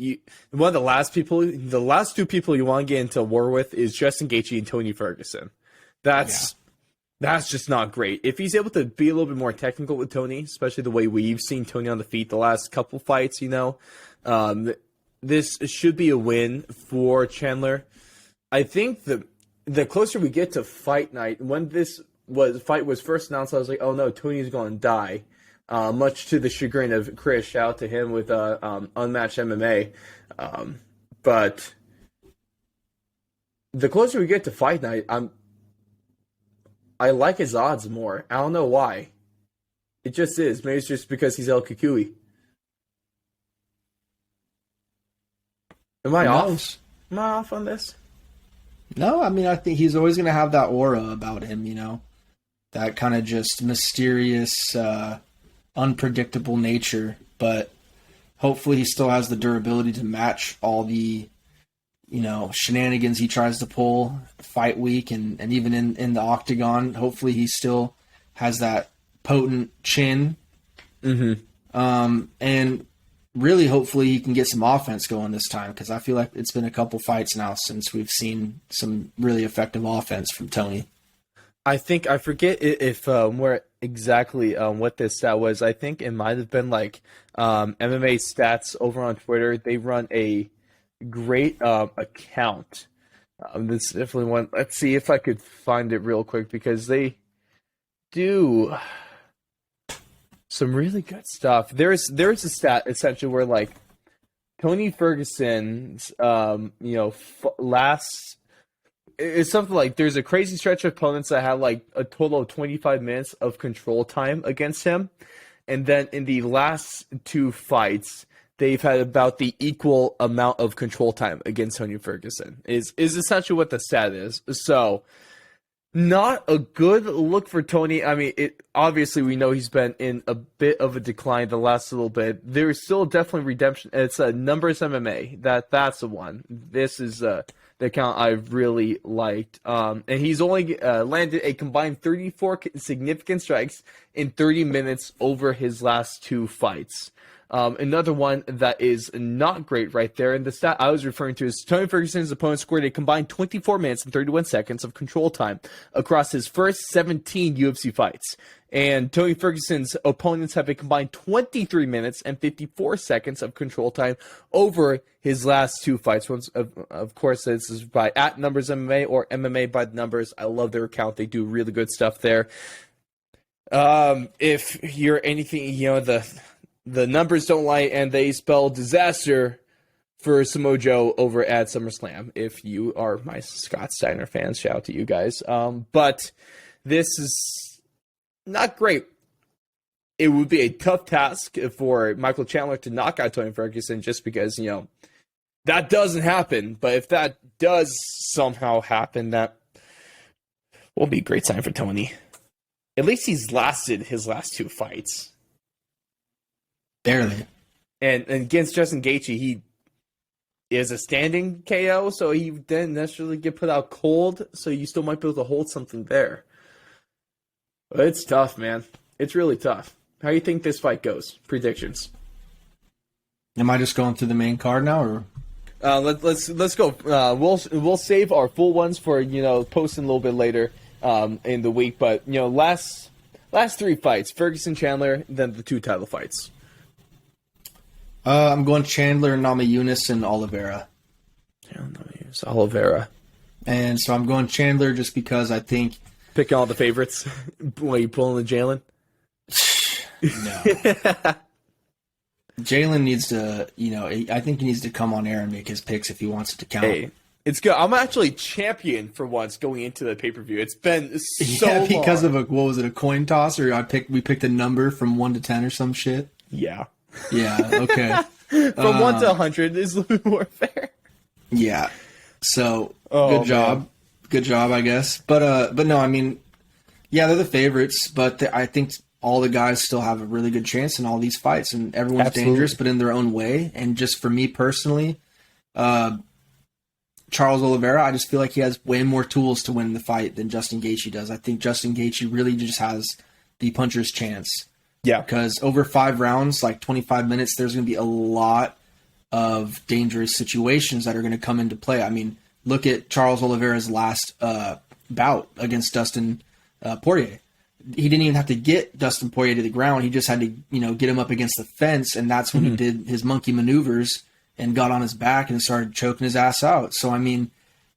one of the last two people you want to get into war with is Justin Gaethje and Tony Ferguson. That's just not great. If he's able to be a little bit more technical with Tony, especially the way we've seen Tony on the feet the last couple fights, this should be a win for Chandler. I think the closer we get to fight night, when fight was first announced, I was like, oh no, Tony's going to die. Much to the chagrin of Chris. Shout out to him with Unmatched MMA. But the closer we get to fight night, I like his odds more. I don't know why. It just is. Maybe it's just because he's El Kukui. Am I off? Am I off on this? No, I mean, I think he's always going to have that aura about him, that kind of just mysterious, unpredictable nature. But hopefully he still has the durability to match all the, shenanigans he tries to pull fight week and even in the octagon. Hopefully he still has that potent chin. And really, hopefully he can get some offense going this time, because I feel like it's been a couple fights now since we've seen some really effective offense from Tony. I think I forget if where exactly what this stat was. I think it might have been like MMA Stats over on Twitter. They run a great account. This is definitely one. Let's see if I could find it real quick, because they do some really good stuff. There's a stat essentially where like Tony Ferguson's last, it's something like there's a crazy stretch of opponents that had like a total of 25 minutes of control time against him, and then in the last two fights they've had about the equal amount of control time against Tony Ferguson. Is essentially what the stat is. So not a good look for Tony. I mean, obviously we know he's been in a bit of a decline the last little bit. There's still definitely redemption. It's a numbers MMA. That's the one. This is the account I've really liked. And he's only landed a combined 34 significant strikes in 30 minutes over his last two fights. Another one that is not great right there, and the stat I was referring to is Tony Ferguson's opponent scored a combined 24 minutes and 31 seconds of control time across his first 17 UFC fights. And Tony Ferguson's opponents have a combined 23 minutes and 54 seconds of control time over his last two fights. Once, of course, this is by @numbers MMA or MMA by the numbers. I love their account. They do really good stuff there. If you're anything, the numbers don't lie, and they spell disaster for Samoa Joe over at SummerSlam. If you are my Scott Steiner fans, shout out to you guys. But this is not great. It would be a tough task for Michael Chandler to knock out Tony Ferguson, just because, that doesn't happen. But if that does somehow happen, that will be a great sign for Tony. At least he's lasted his last two fights. Barely. And against Justin Gaethje, he is a standing KO, so he didn't necessarily get put out cold, so you still might be able to hold something there. But it's tough, man. It's really tough. How do you think this fight goes? Predictions. Am I just going through the main card now, or? Let's go. We'll save our full ones for posting a little bit later in the week. But last three fights: Ferguson, Chandler, then the two title fights. I'm going Chandler, Namajunas, and Oliveira. Oliveira. And so I'm going Chandler just because I think... Picking all the favorites? What, you pulling the Jalen? No. Jalen needs to, I think he needs to come on air and make his picks if he wants it to count. Hey, It's good. I'm actually champion for once going into the pay-per-view. It's been so long. Because of a coin toss, or we picked a number from 1 to 10 or some shit. Yeah. Yeah. Okay. From 1 to 100 is a little more fair. Yeah. So good job. Man. Good job, I guess. But no, I mean, yeah, they're the favorites, but I think all the guys still have a really good chance in all these fights, and everyone's dangerous, but in their own way. And just for me personally, Charles Oliveira, I just feel like he has way more tools to win the fight than Justin Gaethje does. I think Justin Gaethje really just has the puncher's chance. Yeah. Because over 5 rounds, like 25 minutes, there's going to be a lot of dangerous situations that are going to come into play. I mean, look at Charles Oliveira's last bout against Dustin Poirier. He didn't even have to get Dustin Poirier to the ground. He just had to, get him up against the fence, and that's when he did his monkey maneuvers and got on his back and started choking his ass out. So, I mean,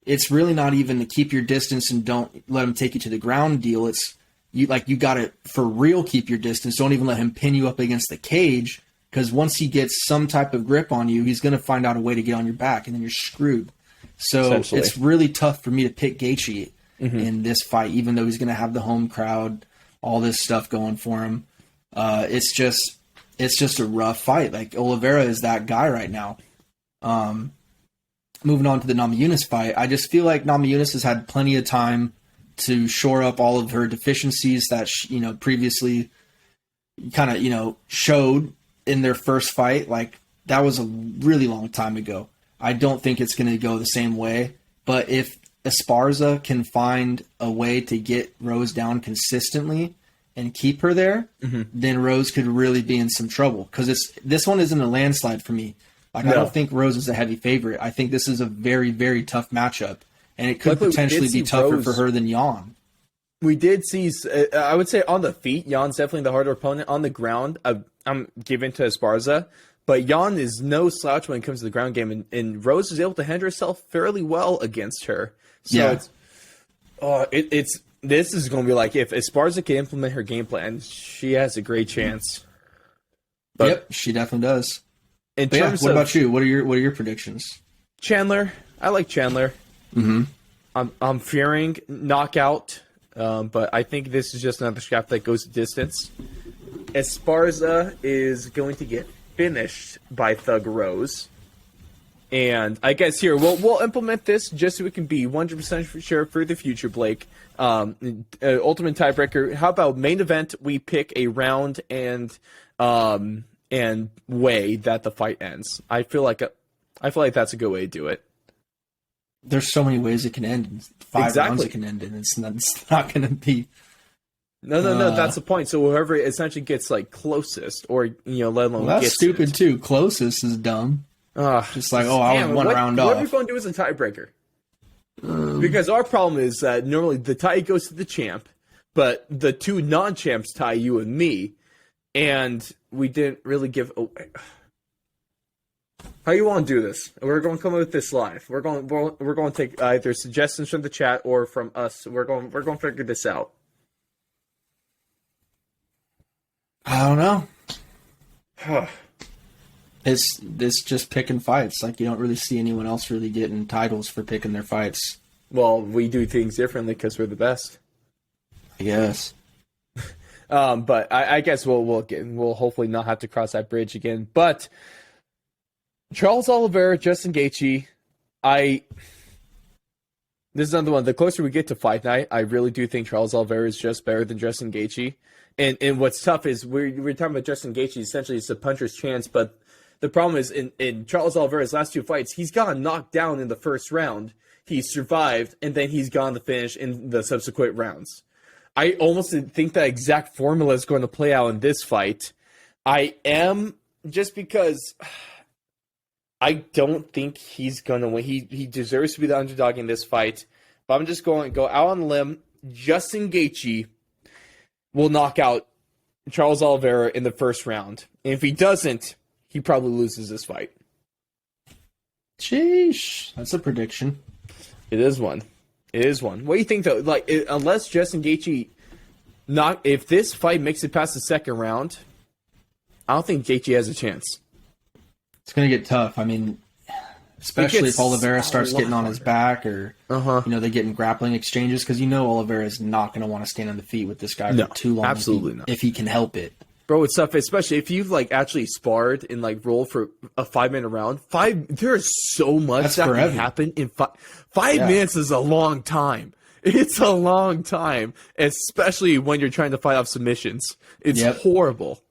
it's really not even to keep your distance and don't let him take you to the ground deal. It's you got to for real keep your distance. Don't even let him pin you up against the cage, because once he gets some type of grip on you, he's going to find out a way to get on your back, and then you're screwed. So it's really tough for me to pick Gaethje in this fight, even though he's going to have the home crowd, all this stuff going for him. It's just a rough fight. Like, Oliveira is that guy right now. Moving on to the Namajunas fight, I just feel like Namajunas has had plenty of time to shore up all of her deficiencies that previously kind of showed in their first fight. Like, that was a really long time ago. I don't think it's going to go the same way. But if Esparza can find a way to get Rose down consistently and keep her there, then Rose could really be in some trouble. Because this one isn't a landslide for me. Like, I don't think Rose is a heavy favorite. I think this is a very, very tough matchup. And it could potentially be tougher for her than Jan. We did see, I would say on the feet, Jan's definitely the harder opponent. On the ground, I'm giving to Esparza. But Jan is no slouch when it comes to the ground game. And Rose is able to handle herself fairly well against her. So this is going to be like, if Esparza can implement her game plan, she has a great chance. But yep, she definitely does. What about you? What are your predictions? Chandler. I like Chandler. I'm fearing knockout, but I think this is just another scrap that goes the distance. Esparza is going to get finished by Thug Rose. And I guess here, we'll implement this just so we can be 100% sure for the future, Blake. Ultimate tiebreaker. How about main event? We pick a round and way that the fight ends. I feel like that's a good way to do it. There's so many ways it can end. 5 rounds it can end, and it's not going to be. No. That's the point. So whoever essentially gets like closest, or let alone that's gets stupid too. Closest is dumb. Just like I was one round off. What are we going to do as a tiebreaker? Because our problem is that normally the tie goes to the champ, but the 2 non-champs tie you and me, and we didn't really give away. How you want to do this? We're going to come up with this live. We're going to take either suggestions from the chat or from us. We're going to figure this out. I don't know. It's just picking fights. Like, you don't really see anyone else really getting titles for picking their fights. Well, we do things differently because we're the best. I guess. But I guess we'll hopefully not have to cross that bridge again. But Charles Oliveira, Justin Gaethje, this is another one. The closer we get to fight night, I really do think Charles Oliveira is just better than Justin Gaethje. And what's tough is we're talking about Justin Gaethje. Essentially, it's a puncher's chance. But the problem is in Charles Oliveira's last 2 fights, he's gotten knocked down in the first round. He survived, and then he's gone to finish in the subsequent rounds. I almost think that exact formula is going to play out in this fight. I am, just because I don't think he's going to win. He deserves to be the underdog in this fight. But I'm just going to go out on a limb. Justin Gaethje will knock out Charles Oliveira in the first round. And if he doesn't, he probably loses this fight. Sheesh. That's a prediction. It is one. What do you think, though? Like, unless Justin Gaethje if this fight makes it past the second round, I don't think Gaethje has a chance. It's going to get tough. I mean, especially if Oliveira starts getting on his back, or Uh-huh. they get in grappling exchanges, because Oliveira is not going to want to stand on the feet with this guy No, for too long. absolutely not. If he can help it. Bro, it's tough, especially if you've actually sparred and rolled for a 5-minute round. There is so much That's that forever. can happen in 5 minutes is a long time. It's a long time, especially when you're trying to fight off submissions. It's horrible.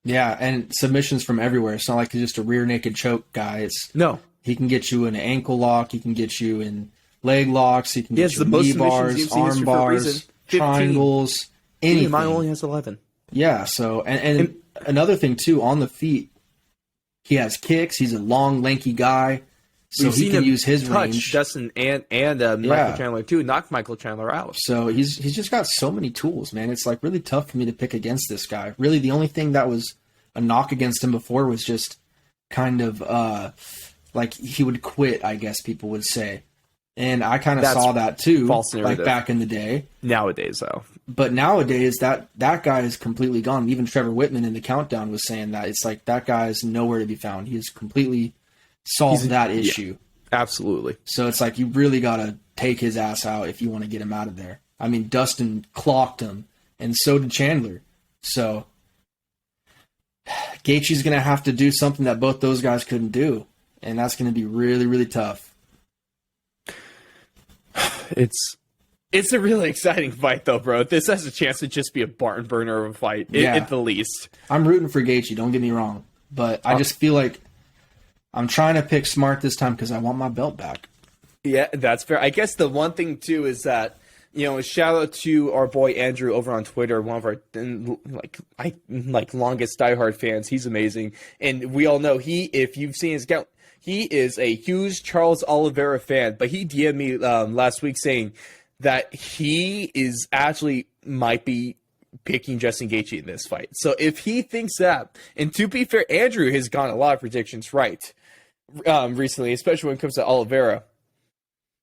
Yeah, and submissions from everywhere. It's not like he's just a rear naked choke guy. No. He can get you in an ankle lock. He can get you in leg locks. He can get you the in most knee submissions bars, you've seen arm history for a reason. bars, 15. triangles, anything. Mine only has 11. Yeah, so, and another thing, too, on the feet, he has kicks. He's a long, lanky guy, so he can use his range. Dustin and Michael Chandler, too. Knocked Michael Chandler out. So he's just got so many tools, man. It's really tough for me to pick against this guy. Really, the only thing that was a knock against him before was just kind of he would quit, I guess people would say. And I kind of saw that too, false narrative. back in the day. Nowadays, though. But nowadays, that guy is completely gone. Even Trevor Whitman in the countdown was saying that. It's that guy is nowhere to be found. He has completely solved that issue. Yeah, absolutely. So it's you really got to take his ass out if you want to get him out of there. I mean, Dustin clocked him, and so did Chandler. So Gaethje's going to have to do something that both those guys couldn't do, and that's going to be really, really tough. It's a really exciting fight, though, bro. This has a chance to just be a barn burner of a fight, at the least. I'm rooting for Gaethje, don't get me wrong. But I just feel like I'm trying to pick smart this time because I want my belt back. Yeah, that's fair. I guess the one thing, too, is that, shout out to our boy Andrew over on Twitter, one of our longest diehard fans. He's amazing. And we all know if you've seen his account, he is a huge Charles Oliveira fan, but he DM'd me last week saying that he is actually might be picking Justin Gaethje in this fight. So if he thinks that, and to be fair, Andrew has gotten a lot of predictions right recently, especially when it comes to Oliveira.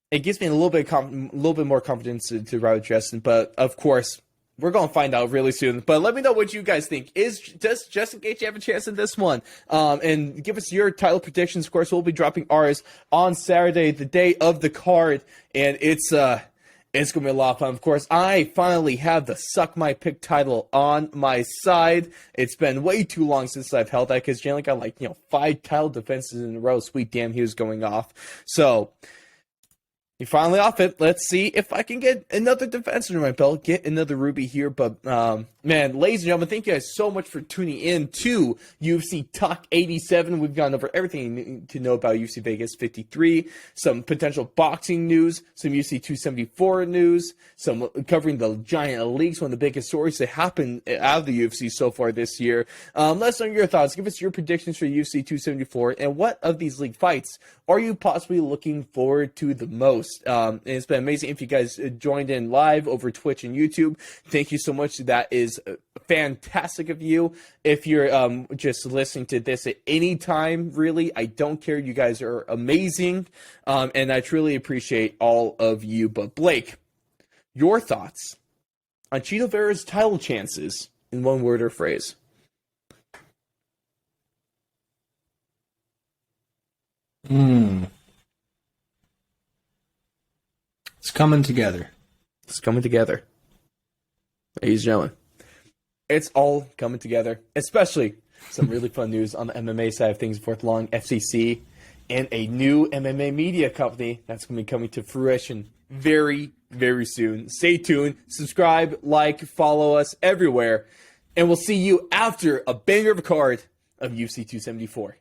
It gives me a little bit more confidence to ride with Justin, but of course, we're going to find out really soon. But let me know what you guys think. Does Justin Gaethje have a chance in this one? And give us your title predictions. Of course, we'll be dropping ours on Saturday, the day of the card. And it's going to be a lot of fun. Of course, I finally have the Suck My Pick title on my side. It's been way too long since I've held that because Jalen got 5 title defenses in a row. Sweet damn, he was going off. So you're finally off it. Let's see if I can get another defense under my belt, get another Ruby here. But, man, ladies and gentlemen, thank you guys so much for tuning in to UFC Talk 87. We've gone over everything you need to know about UFC Vegas 53, some potential boxing news, some UFC 274 news, some covering the giant leagues, one of the biggest stories that happened out of the UFC so far this year. Let us know your thoughts. Give us your predictions for UFC 274, and what of these league fights are you possibly looking forward to the most? And it's been amazing if you guys joined in live over Twitch and YouTube. Thank you so much. That is fantastic of you. If you're just listening to this at any time, really, I don't care. You guys are amazing, and I truly appreciate all of you. But Blake, your thoughts on Chito Vera's title chances in one word or phrase? It's coming together. It's coming together. Ladies and gentlemen, it's all coming together, especially some really fun news on the MMA side of things, Fourth Long FCC, and a new MMA media company that's going to be coming to fruition very, very soon. Stay tuned, subscribe, like, follow us everywhere, and we'll see you after a banger of a card of UFC 274.